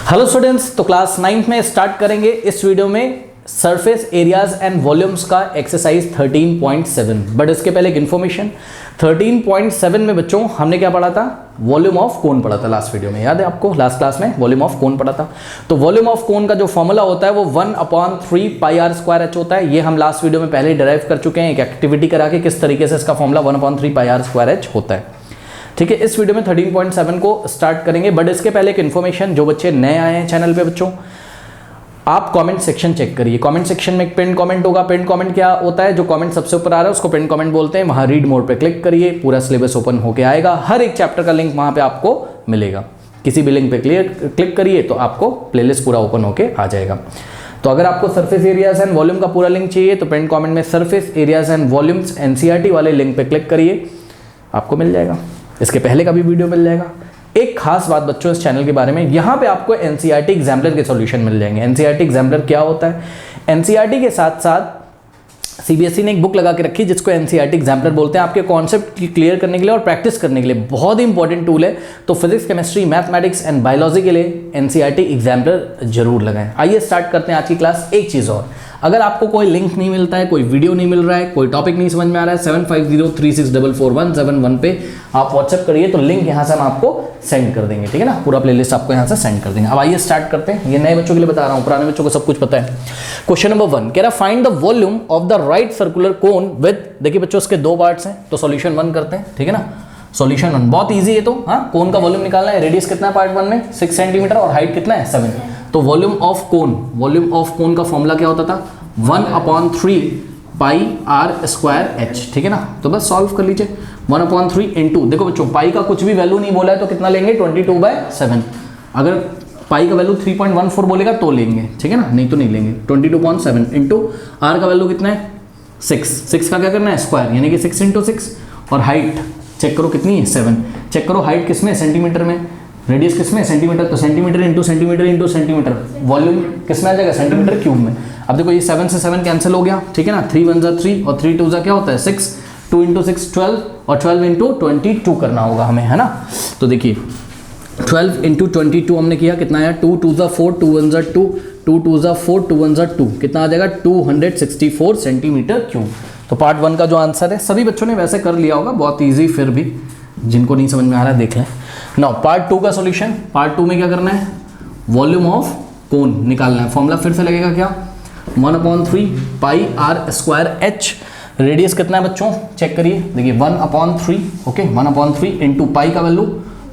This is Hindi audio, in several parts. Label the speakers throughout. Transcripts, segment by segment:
Speaker 1: हेलो स्टूडेंट्स, तो क्लास 9th में स्टार्ट करेंगे इस वीडियो में सरफेस एरियाज एंड वॉल्यूम्स का एक्सरसाइज 13.7। बट इसके पहले एक इन्फॉर्मेशन, 13.7 में बच्चों हमने क्या पढ़ा था? वॉल्यूम ऑफ कोन पढ़ा था लास्ट वीडियो में। याद है आपको? लास्ट क्लास में वॉल्यूम ऑफ कोन पढ़ा था। तो वॉल्यूम ऑफ कोन का जो फॉर्मूला होता है वो 1/3 πr² होता है। ये हम लास्ट वीडियो में पहले डिराइव कर चुके हैं, एक एक्टिविटी करा के किस तरीके से इसका फॉर्मूला 1/3 πr² होता है। ठीक है, इस वीडियो में 13.7 को स्टार्ट करेंगे। बट इसके पहले एक इन्फॉर्मेशन, जो बच्चे नए आए हैं चैनल पे बच्चों, आप कमेंट सेक्शन चेक करिए। कमेंट सेक्शन में एक पिन कमेंट होगा। पिन कमेंट क्या होता है? जो कमेंट सबसे ऊपर आ रहा है उसको पिन कमेंट बोलते हैं। वहां रीड मोड पे क्लिक करिए, पूरा सिलेबस ओपन होके आएगा। हर एक चैप्टर का लिंक वहां पे आपको मिलेगा। किसी भी लिंक पे क्लिक करिए तो आपको प्लेलिस्ट पूरा ओपन होके आ जाएगा। तो अगर आपको सरफेस एरियाज एंड वॉल्यूम का पूरा लिंक चाहिए तो पिन कमेंट में surface areas and volumes NCERT वाले लिंक पे क्लिक करिए, आपको मिल जाएगा। इसके पहले का भी वीडियो मिल जाएगा। एक खास बात बच्चों इस चैनल के बारे में, यहाँ पे आपको एनसीईआरटी एग्जाम्पलर के सॉल्यूशन मिल जाएंगे। एनसीईआरटी एग्जाम्पलर क्या होता है? एनसीईआरटी के साथ साथ सीबीएसई ने एक बुक लगा के रखी जिसको एनसीईआरटी एग्जाम्पलर बोलते हैं। आपके कॉन्सेप्ट क्लियर करने के लिए और प्रैक्टिस करने के लिए बहुत ही इंपॉर्टेंट टूल है। तो physics, chemistry, mathematics and biology के लिए एनसीईआरटी एग्जाम्पलर जरूर लगाएं। आइए स्टार्ट करते हैं आज की क्लास। एक चीज़ और, अगर आपको कोई लिंक नहीं मिलता है, कोई वीडियो नहीं मिल रहा है, कोई टॉपिक नहीं समझ में आ रहा है, 7503644171 आप व्हाट्सएप करिए, तो लिंक यहाँ से हम आपको सेंड कर देंगे। ठीक है ना, पूरा प्लेलिस्ट आपको यहाँ से सेंड कर देंगे। अब आइए स्टार्ट करते हैं। ये नए बच्चों के लिए बता रहा हूँ, पुराने बच्चों को सब कुछ पता है। क्वेश्चन नंबर 1 कह रहा find the volume of the right circular cone with, देखिए बच्चों इसके दो पार्ट्स हैं, तो सॉल्यूशन 1 करते हैं। ठीक है ना, सॉल्यूशन 1 बहुत इजी है। तो हाँ, कोन का वॉल्यूम निकालना है। रेडियस कितना है पार्ट 1 में? 6 सेंटीमीटर और हाइट कितना है? 7। तो वॉल्यूम ऑफ कोन का फॉर्मूला क्या होता था? 1/3 πr²h। ठीक है ना, तो बस सॉल्व कर लीजिए। 1/3 इंटू, देखो बच्चों पाई का कुछ भी वैल्यू नहीं बोला है तो कितना लेंगे? 22/7। अगर पाई का वैल्यू 3.14 बोलेगा तो लेंगे, ठीक है ना, नहीं तो नहीं लेंगे। 22/7 इंटू आर का वैल्यू कितना है? 6 का क्या करना है? स्क्वायर, यानी कि 6 × 6। और हाइट चेक करो कितनी है? 7। चेक करो हाइट किस में? सेंटीमीटर में। रेडियस किस में? सेंटीमीटर, तो centimetre into centimetre into centimetre. Volume किस में आ जाएगा? सेंटीमीटर क्यूब में। अब देखो ये 7 से 7 कैंसिल हो गया, ठीक है ना। 3 × 1 3 और 3 × 2 क्या होता है? 6। 2 × 6 12 और 12 × 22 करना होगा हमें, है ना। तो देखिए 12 × 22 हमने किया, कितना आया? 2 × 2 4 2 × 1 2 2 × 2 4 2 × 1 2, कितना आ जाएगा? 264 सेंटीमीटर क्यूब। तो पार्ट 1 का जो आंसर है, सभी बच्चों ने वैसे कर लिया होगा, बहुत ईजी, फिर भी जिनको नहीं समझ में आ रहा है देख लें। नाउ पार्ट 2 का सॉल्यूशन। पार्ट 2 में क्या करना है? वॉल्यूम ऑफ कोन निकालना है। फॉर्मूला फिर से लगेगा क्या? 1/3 πr²h। रेडियस कितना है बच्चों? चेक करिए, देखिए 1/3, ओके, 1/3 इंटू पाई का वैल्यू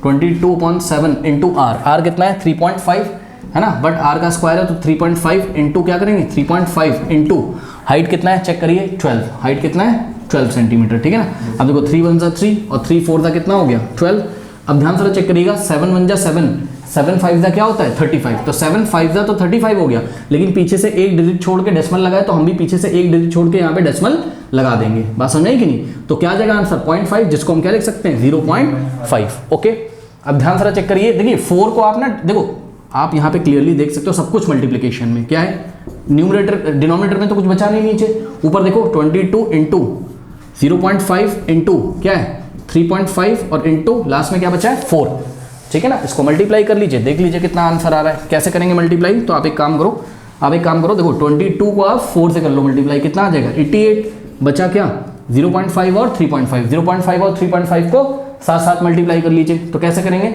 Speaker 1: 22/7 इंटू आर कितना है? 3.5 है ना, बट आर का स्क्वायर है तो 3.5 इंटू क्या करेंगे? 3.5 इंटू हाइट कितना है? चेक करिए 12। हाइट कितना है? 12 सेंटीमीटर, ठीक है ना। अब देखो 3 × 1 3 और 3 × 4 कितना हो गया? 12। अब ध्यान से चेक करिएगा, 7 × 1 7, 7 × 5 क्या होता है? 35। तो 7 × 5 तो 35 हो गया, लेकिन पीछे से एक डिजिट छोड़ के डेसिमल लगाए तो हम भी पीछे से एक डिजिट छोड़ के यहाँ पे डेसिमल लगा देंगे। बात समझ आई कि नहीं? तो क्या आ जाएगा आंसर? 0.5, जिसको हम क्या लिख सकते हैं? 0.5। ओके, अब ध्यान से चेक करिए, देखिए 4 को आप ना, देखो आप यहाँ पे क्लियरली देख सकते हो सब कुछ मल्टीप्लीकेशन में क्या है? न्यूमरेटर डिनोमिनेटर में तो कुछ बचा नहीं नीचे। ऊपर देखो 22 इंटू 0.5 इंटू क्या है? 3.5 और इंटू लास्ट में क्या बचा है? 4। ठीक है ना, इसको मल्टीप्लाई कर लीजिए, देख लीजिए कितना आंसर आ रहा है। कैसे करेंगे मल्टीप्लाई? तो आप एक काम करो, देखो 22 को आप 4 से कर लो मल्टीप्लाई, कितना आ जाएगा? 88। बचा क्या? 0.5 और 3.5। 0.5 और 3.5 को साथ साथ मल्टीप्लाई कर लीजिए। तो कैसे करेंगे?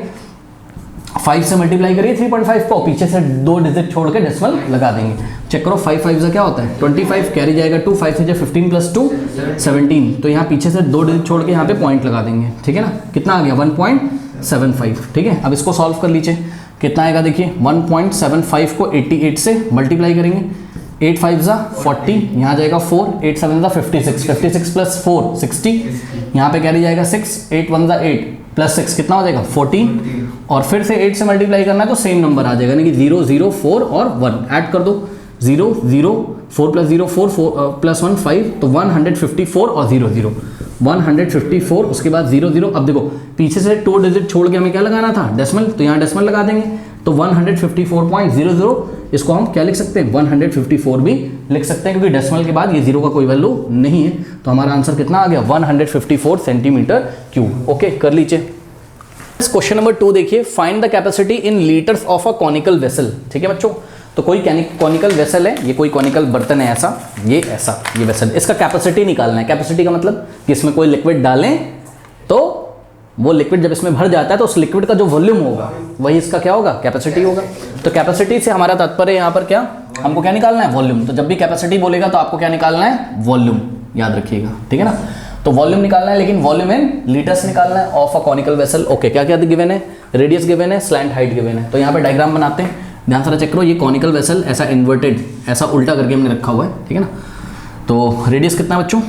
Speaker 1: 5 से मल्टीप्लाई करिए 3.5 को, पीछे से 2 डिजिट छोड़ के डेसिमल लगा देंगे। चेक करो 5 × 5 से क्या होता है? 25, कैरी जाएगा 2, 5 से 15 + 2 17। तो यहाँ पीछे से 2 डिजिट छोड़ के यहाँ पे पॉइंट लगा देंगे, ठीक है ना। कितना आ गया? 1.75। ठीक है, अब इसको सॉल्व कर लीजिए, कितना आएगा? देखिए 1.75 को 88 से मल्टीप्लाई करेंगे। 8 × 5 = 40, यहाँ जाएगा 4, 8 × 7 = 56, 56 + 4 60, यहाँ पे कैरी जाएगा 6, 8 × 1 = 8 + 6 कितना हो जाएगा? 14। और फिर से 8 से मल्टीप्लाई करना है तो सेम नंबर आ जाएगा, यानी कि 0 0 4 और 1 ऐड कर दो। 0 0 4 + 0 4 + 1 5, तो 154 और 0 0 154, उसके बाद 0 0। अब देखो पीछे से 2 डिजिट छोड़ के हमें क्या लगाना था? डेसिमल, तो यहाँ डेसिमल लगा देंगे। तो 154.00, इसको हम क्या लिख सकते हैं? 154 भी लिख सकते हैं, क्योंकि डेसिमल के बाद ये 0 का कोई वैल्यू नहीं है। तो हमारा आंसर कितना आ गया? 154 सेंटीमीटर क्यूब। ओके, कर लीजिए। क्वेश्चन नंबर 2 देखिए, find the capacity in litres of a conical vessel. ठीक है बच्चों, तो कोई कॉनिकल वेसल है, ये कोई कॉनिकल बर्तन है ऐसा, ये वेसल, इसका कैपेसिटी निकालना है। कैपेसिटी का मतलब कि इसमें कोई लिक्विड डालें तो वो लिक्विड जब इसमें भर जाता है तो उस लिक्विड का जो वॉल्यूम होगा वही इसका क्या होगा, कैपेसिटी होगा। तो कैपेसिटी से हमारा तात्पर्य यहाँ पर क्या, हमको क्या निकालना है, वॉल्यूम। तो जब भी कैपेसिटी बोलेगा तो आपको क्या निकालना है, वॉल्यूम, याद रखिएगा। ठीक है ना, तो वॉल्यूम निकालना है, लेकिन वॉल्यूम इन लीटर्स निकालना है of a conical vessel. Okay, क्या क्या गिवन है, रेडियस गिवन है, स्लैंट हाइट गिवन है। तो यहाँ पे डायग्राम बनाते हैं, ध्यान से चेक करो। ये कॉनिकल वेसल ऐसा इन्वर्टेड, ऐसा उल्टा करके हमने रखा हुआ है। ठीक है ना, तो रेडियस कितना बच्चों,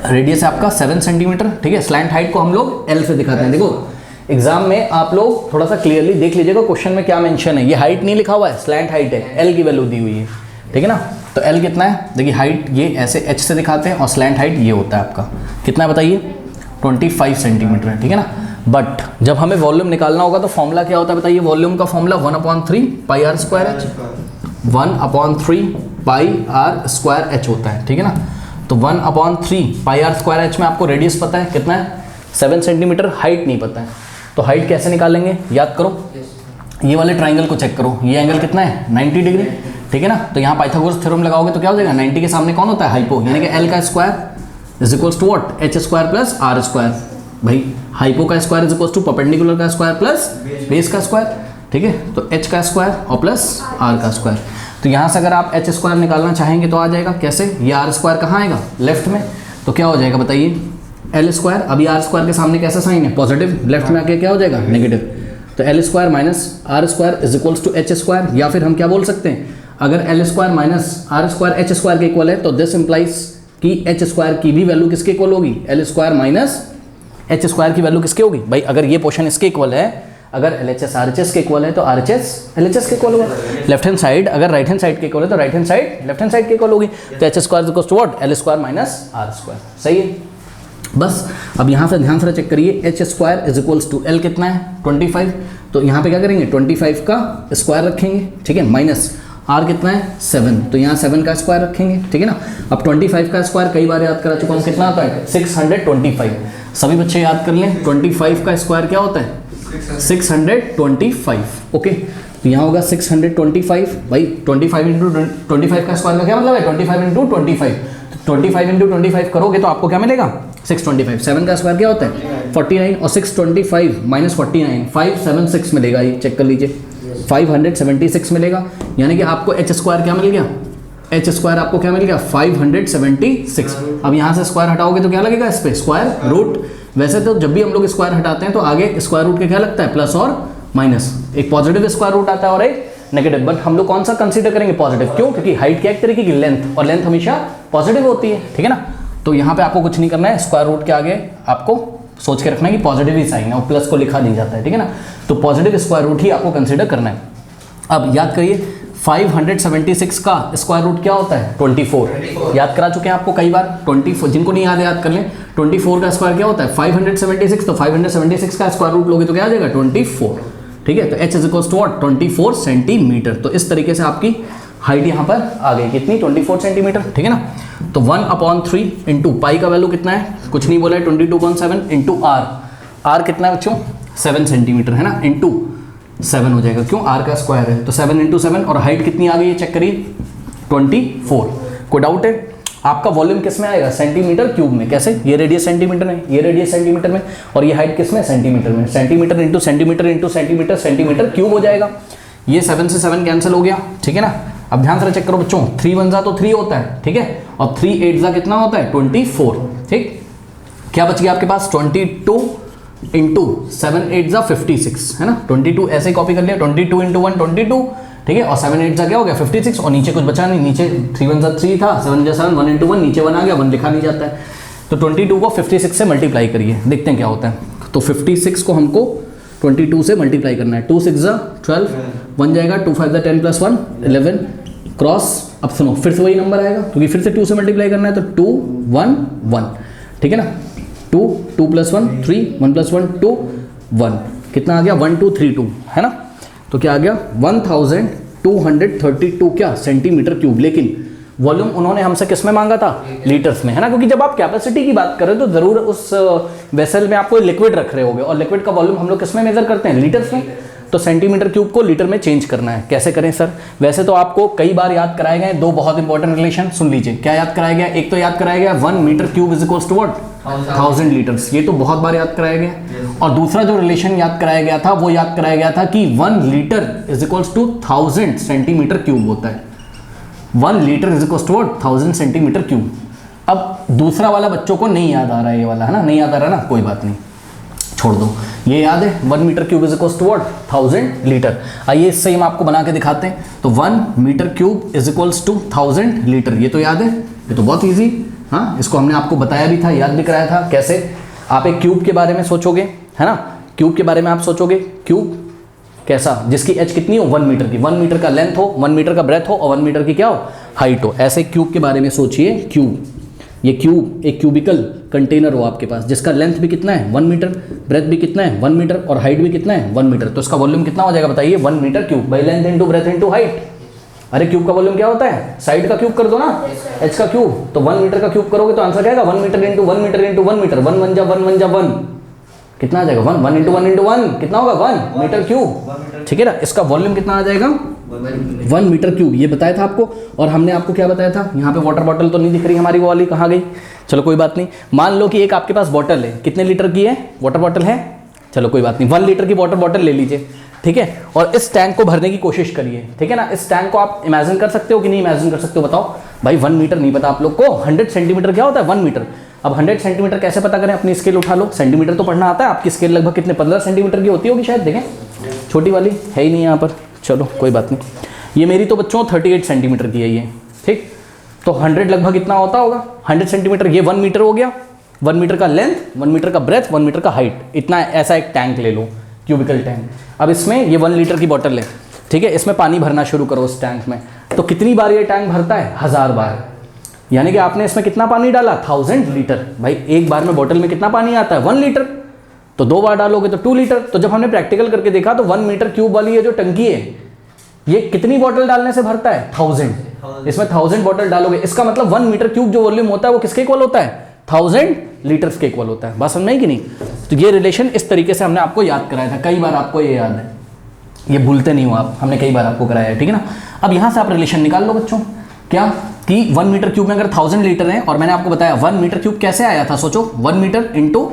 Speaker 1: रेडियस है आपका 7 सेंटीमीटर। ठीक है, स्लैंट हाइट को हम लोग एल से दिखाते हैं। देखो एग्जाम में आप लोग थोड़ा सा क्लियरली देख लीजिएगा क्वेश्चन में क्या मेंशन है। ये हाइट नहीं लिखा हुआ है, स्लैंट हाइट है, एल की वैल्यू दी हुई है। ठीक है ना, तो एल कितना है, देखिए हाइट ये ऐसे एच से दिखाते हैं और स्लैंट हाइट ये होता है आपका, कितना है बताइए, 25 सेंटीमीटर है। ठीक है ना, बट जब हमें वॉल्यूम निकालना होगा तो फॉर्मूला क्या होता है बताइए, वॉल्यूम का formula 1/3 pi r square h, 1/3 pi r square h होता है। ठीक है ना, तो 1/3 पाई आर स्क्वायर एच में आपको रेडियस पता है कितना है, 7 सेंटीमीटर, हाइट नहीं पता है। तो हाइट कैसे निकालेंगे, याद करो, ये वाले ट्राइंगल को चेक करो, ये एंगल कितना है, 90 डिग्री। ठीक है ना, तो यहाँ पाइथागोरस थ्योरम लगाओगे तो क्या हो जाएगा, 90 के सामने कौन होता है, हाइपो, यानी कि एल का square is equals to what, h square plus r square. भाई हाइपो का square is equals to perpendicular का स्क्वायर प्लस बेस का स्क्वायर। ठीक है, तो एच का स्क्वायर और प्लस आर का स्क्वायर। तो यहाँ से अगर आप एच स्क्वायर निकालना चाहेंगे तो आ जाएगा कैसे, ये आर स्क्वायर कहाँ आएगा, लेफ्ट में, तो क्या हो जाएगा बताइए, एल स्क्वायर। अभी आर स्क्वायर के सामने कैसा साइन है, पॉजिटिव, लेफ्ट में आके क्या हो जाएगा, नेगेटिव। तो L square minus r square is equals to h square, या फिर हम क्या बोल सकते हैं, अगर L square minus r square h square के इक्वल है तो दिस इंप्लाइज कि एच स्क्वायर की भी वैल्यू किसके इक्वल होगी, L square minus h square की वैल्यू किसके होगी। भाई अगर ये पोर्शन इसके इक्वल है, अगर L H S R H S के इक्वल है तो R H S L H S के इक्वल होगा। लेफ्ट हैंड साइड अगर राइट हैंड साइड के इक्वल है तो right hand side left hand side के इक्वल होगी। तो h square is equal to what, L square minus r square. सही है, बस अब यहाँ से ध्यान से चेक करिए, h square is equals to L कितना है, 25। तो यहाँ पे क्या करेंगे, 25 का स्क्वायर रखेंगे। ठीक है, माइनस आर कितना है, 7, तो यहाँ 7 का स्क्वायर रखेंगे। ठीक है ना, अब 25 का स्क्वायर कई बार याद करा चुका हूँ, कितना होता है, 625। सभी बच्चे याद कर लें, 25 का स्क्वायर क्या होता है, 625। ओके, तो यहाँ होगा 625। भाई 25 इंटू 25 का स्क्वायर का क्या मतलब है, 25 इंटू 25। तो 25 इंटू 25 करोगे तो आपको क्या मिलेगा, 625। 7 का स्क्वायर क्या होता है, 49, और 625 माइनस 49 576 मिलेगा। ये चेक कर लीजिए, 576 मिलेगा, यानी कि आपको एच स्क्वायर क्या मिल गया, एच स्क्वायर आपको क्या मिल गया, 576। अब यहाँ से स्क्वायर हटाओगे तो क्या लगेगा, इस पे स्क्वायर रूट। वैसे तो जब भी हम लोग स्क्वायर हटाते हैं तो आगे स्क्वायर रूट के क्या लगता है, प्लस और माइनस, एक पॉजिटिव स्क्वायर रूट आता है और एक नेगेटिव। बट हम लोग कौन सा कंसीडर करेंगे, पॉजिटिव, क्यों, क्योंकि हाइट क्या एक तरीके की लेंथ, और लेंथ हमेशा पॉजिटिव होती है। ठीक है ना, तो यहाँ पे आपको कुछ नहीं करना है, स्क्वायर रूट के आगे आपको सोच के रखना है कि पॉजिटिव ही साइन है और प्लस को लिखा नहीं जाता है। ठीक है ना, तो पॉजिटिव स्क्वायर रूट ही आपको कंसीडर करना है। अब याद करिए 576 का स्क्वायर रूट क्या होता है, 24। याद करा चुके हैं आपको कई बार, 24, जिनको नहीं याद कर लें, 24 का स्क्वायर क्या होता है, 576। तो 576 का स्क्वायर रूट लोगे तो क्या आ जाएगा, 24। ठीक है, तो h is equals to what, 24 centimetre. तो इस तरीके से आपकी हाइट यहाँ पर आ गई, कितनी, 24 सेंटीमीटर। ठीक है ना, तो 1/3 इंटू पाई का वैल्यू कितना है, कुछ नहीं बोला है, 22.7 इंटू आर, आर कितना है बच्चों, 7 सेंटीमीटर है ना, इंटू 7 हो जाएगा, क्यों, आर का स्क्वायर है, तो 7 इंटू 7। और हाइट कितनी आ गई है, चेक करिए, 24। कोई डाउट है, आपका वॉल्यूम किस में आएगा, सेंटीमीटर क्यूब में। कैसे, ये रेडियस सेंटीमीटर में, ये रेडियस सेंटीमीटर में, और ये हाइट किस में, सेंटीमीटर में। Centimetre into centimetre into centimetre, centimetre cube हो जाएगा। ये 7 से 7 कैंसिल हो गया। ठीक है ना, अब ध्यान से चेक करो बच्चों, 3 1 जा तो 3 होता है। ठीक है, और 3 8 जा कितना होता है, 24। ठीक, क्या बच गया आपके पास, 22 इंटू 7 8 जा 56 है ना, 22 ऐसे कॉपी कर लिया, 22 इंटू 1 22। ठीक है, और 7 8 जा क्या हो गया, 56, और नीचे कुछ बचा नहीं, नीचे 3 1 जा 3 था, 7 जा 7, 1 इंटू 1, नीचे 1 आ गया, 1 लिखा नहीं जाता है। तो 22 को 56 से मल्टीप्लाई करिए, देखते हैं क्या होता है। तो 56 को हमको 22 से मल्टीप्लाई करना है, 2 6 जा 12, 1 जाएगा, 2 5 जा 10 प्लस 1 11, क्रॉस। अब सुनो, फिर से वही नंबर आएगा, क्योंकि फिर से 2 से मल्टीप्लाई करना है, तो 2 1 1। ठीक है ना, 2 2 प्लस 1 3, 1 प्लस 1 2 1, कितना आ गया, 1232 है ना। तो क्या आ गया, 1232 क्या, सेंटीमीटर क्यूब। लेकिन वॉल्यूम उन्होंने हमसे किस में मांगा था, लीटर्स में, है ना, क्योंकि जब आप कैपेसिटी की बात करें तो जरूर उस वेसल में आपको लिक्विड रख रहे होगे और लिक्विड का वॉल्यूम हम लोग किस में मेजर करते हैं, लीटर्स में। तो सेंटीमीटर क्यूब को लीटर में चेंज करना है, कैसे करें सर? वैसे तो आपको कई बार याद कराए गए दो बहुत इंपॉर्टेंट रिलेशन, सुन लीजिए। क्या याद कराया गया? एक तो याद कराया गया 1 metre cube is equals to what, 1000 litres, ये तो बहुत बार याद कराया गया। और दूसरा जो रिलेशन याद कराया गया था वो याद कराया गया था कि 1 litre is equals to 1000 centimetre cube होता है। 1 litre is equals to what, 1000 centimetre cube. अब दूसरा वाला बच्चों को नहीं याद आ रहा है, ये वाला, है ना, नहीं याद आ रहा ना, कोई बात नहीं, छोड़ दो, ये याद है 1 metre cube is equals to what, 1000 litre. आइए इससे हम आपको बना के दिखाते हैं। तो 1 metre cube is equals to 1000 litre, ये तो याद है, ये तो बहुत इजी। हाँ, इसको हमने आपको बताया भी था, याद भी कराया था। कैसे? आप एक क्यूब के बारे में सोचोगे, है ना, क्यूब के बारे में आप सोचोगे, क्यूब कैसा, जिसकी एच कितनी हो, 1 मीटर की, 1 मीटर का लेंथ हो, 1 मीटर का ब्रेथ हो और 1 मीटर की क्या हो, हाइट हो। ऐसे क्यूब के बारे में सोचिए, क्यूब, ये क्यूब एक क्यूबिकल कंटेनर हो आपके पास जिसका लेंथ भी कितना है, 1 मीटर, ब्रेथ भी कितना है, 1 मीटर और हाइट भी कितना है, 1 मीटर। तो इसका वॉल्यूम कितना हो जाएगा बताइए, 1 metre cube by length into breadth into height. अरे क्यूब का वॉल्यूम क्या होता है, साइड का क्यूब कर दो ना, एच का क्यूब। तो 1 मीटर का क्यूब करोगे तो आंसर क्या आएगा, 1 metre into 1 metre into 1 metre, 1 1 जा 1 1 जा 1, कितना आ जाएगा, 1 1 इंटू 1 इंटू 1 कितना होगा, 1 मीटर क्यूब। ठीक है ना, इसका वॉल्यूम कितना आ जाएगा, 1 मीटर क्यूब, ये बताया था आपको। और हमने आपको क्या बताया था, यहाँ पे वाटर बॉटल तो नहीं दिख रही हमारी, वो वाली कहाँ गई, चलो कोई बात नहीं। मान लो कि एक आपके पास बॉटल है, कितने लीटर की है वाटर बॉटल है, चलो कोई बात नहीं, 1 लीटर की वाटर बॉटल ले लीजिए, ठीक है, और इस टैंक को भरने की कोशिश करिए, ठीक है ना। इस टैंक को आप इमेजिन कर सकते हो कि नहीं इमेजिन कर सकते हो, बताओ भाई। 1 मीटर नहीं पता आप लोग को, 100 सेंटीमीटर क्या होता है, 1 मीटर। अब 100 सेंटीमीटर कैसे पता करें, अपनी स्केल उठा लो, सेंटीमीटर तो पढ़ना आता है, आपकी स्केल लगभग कितने, 15 सेंटीमीटर की होती होगी शायद, देखें छोटी वाली है ही नहीं यहाँ पर, चलो कोई बात नहीं। ये मेरी तो बच्चों 38 सेंटीमीटर की है ये, ठीक। तो 100 लगभग इतना होता होगा, 100 सेंटीमीटर, ये 1 मीटर हो गया, 1 मीटर का लेंथ, 1 मीटर का ब्रेथ, 1 मीटर का हाइट, इतना ऐसा एक टैंक ले लो, क्यूबिकल टैंक। अब इसमें ये 1 लीटर की बोतल है, ठीक है, इसमें पानी भरना शुरू करो उस टैंक में। तो कितनी बार ये टैंक भरता है, 1000 बार, यानी कि आपने इसमें कितना पानी डाला, 1000 लीटर। भाई एक बार में बोतल में कितना पानी आता है, 1 लीटर, तो 2 बार डालोगे तो 2 लीटर। तो जब हमने प्रैक्टिकल करके देखा तो 1 मीटर क्यूब वाली ये जो टंकी है, ये कितनी बोतल डालने से भरता है, 1000। इसमें 1000 बोतल डालोगे, इसका मतलब 1 मीटर क्यूब जो वॉल्यूम होता है वो किसके इक्वल होता है, 1000 लीटर्स के इक्वल होता है। बात समझ में आई कि नहीं? तो ये रिलेशन इस तरीके से हमने आपको याद कराया था, कई बार आपको ये याद है, ये भूलते नहीं हो आप, हमने कई बार आपको कराया है, ठीक है ना। अब यहाँ से आप रिलेशन निकाल लो बच्चों, क्या कि 1 मीटर क्यूब में अगर 1000 लीटर है, और मैंने आपको बताया 1 मीटर क्यूब कैसे आया था, सोचो 1 metre into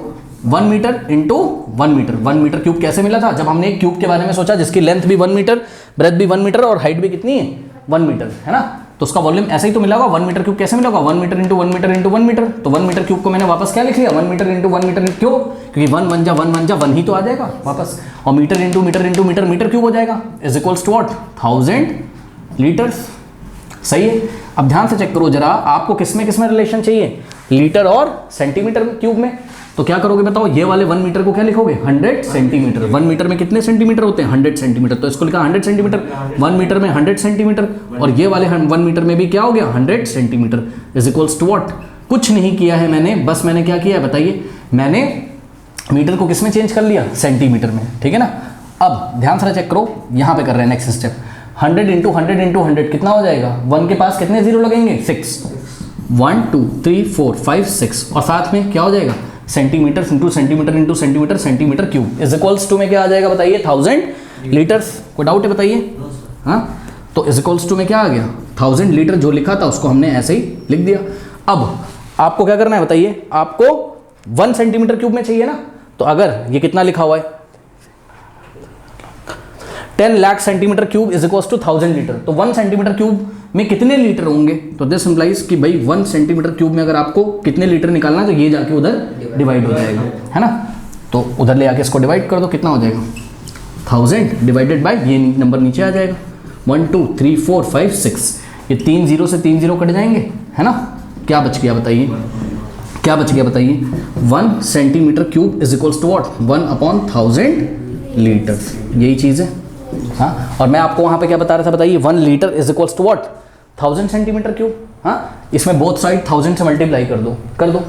Speaker 1: 1 metre into 1 metre, 1 metre cube कैसे मिला था, जब हमने एक क्यूब के बारे में सोचा जिसकी लेंथ भी 1 मीटर, ब्रेथ भी 1 मीटर और हाइट भी कितनी है, 1 मीटर, है ना। तो उसका वॉल्यूम ऐसे ही तो मिला होगा, 1 मीटर क्यूब कैसे मिला होगा, 1 metre into 1 metre into 1 metre. तो 1 मीटर क्यूब को मैंने वापस क्या लिख लिया, 1 मीटर इंटू 1 मीटर, क्यों, क्योंकि 1 1 जा 1 1 जा 1 ही तो आ जाएगा वापस, और metre into metre into metre, metre cube हो जाएगा, is equals to what, 1000 litres. सही है। अब ध्यान से चेक करो जरा, आपको किसमें किसमें रिलेशन चाहिए, लीटर और सेंटीमीटर क्यूब में। तो क्या करोगे बताओ, ये वाले 1 मीटर को क्या लिखोगे, 100 सेंटीमीटर। 1 मीटर में कितने सेंटीमीटर होते हैं, 100 सेंटीमीटर, तो इसको लिखा 100 सेंटीमीटर, 1 मीटर में 100 सेंटीमीटर, और ये वाले 1 मीटर में भी क्या हो गया, 100 centimetre, is equals to what. कुछ नहीं किया है मैंने, बस मैंने क्या किया है बताइए, मैंने मीटर को किस में चेंज कर लिया, सेंटीमीटर में, ठीक है ना। अब ध्यान से चेक करो, यहाँ पे कर रहे हैं नेक्स्ट स्टेप, 100 इंटू 100 इंटू 100 कितना हो जाएगा, 1 के पास कितने जीरो लगेंगे, 6, 1 2 3 4 5 6, और साथ में क्या हो जाएगा, centimetre into centimetre into centimetre, centimetre cube, is equals to में क्या आ जाएगा बताइए, 1000 लीटर्स। कोई डाउट है बताइए, हाँ। तो इज इक्वल्स टू में क्या आ गया, 1000 लीटर, जो लिखा था उसको हमने ऐसे ही लिख दिया। अब आपको क्या करना है बताइए, आपको 1 सेंटीमीटर क्यूब में चाहिए ना, तो अगर ये कितना लिखा हुआ है, 10 lakh centimetre cube is equals to 1000 litre, तो 1 सेंटीमीटर क्यूब में कितने लीटर होंगे, तो दिस इंप्लाइज कि भाई 1 सेंटीमीटर क्यूब में अगर आपको कितने लीटर निकालना है, तो ये जाके उधर डिवाइड हो जाएगा, है ना। तो उधर ले आके इसको डिवाइड कर दो, कितना हो जाएगा, 1000 डिवाइडेड बाय ये नंबर नीचे आ जाएगा, 1 2 3 4 5 6, ये 3 जीरो से 3 जीरो कट जाएंगे, है ना। क्या बच गया बताइए, क्या बच गया बताइए, 1 centimetre cube is equals to what, 1/1000 litres, यही चीज़ है, हाँ। और मैं आपको वहाँ पे क्या बता रहा था बताइए, 1 litre is equals to what, 1000 centimetre cube, हाँ। इसमें बोथ साइड 1000 से मल्टीप्लाई कर दो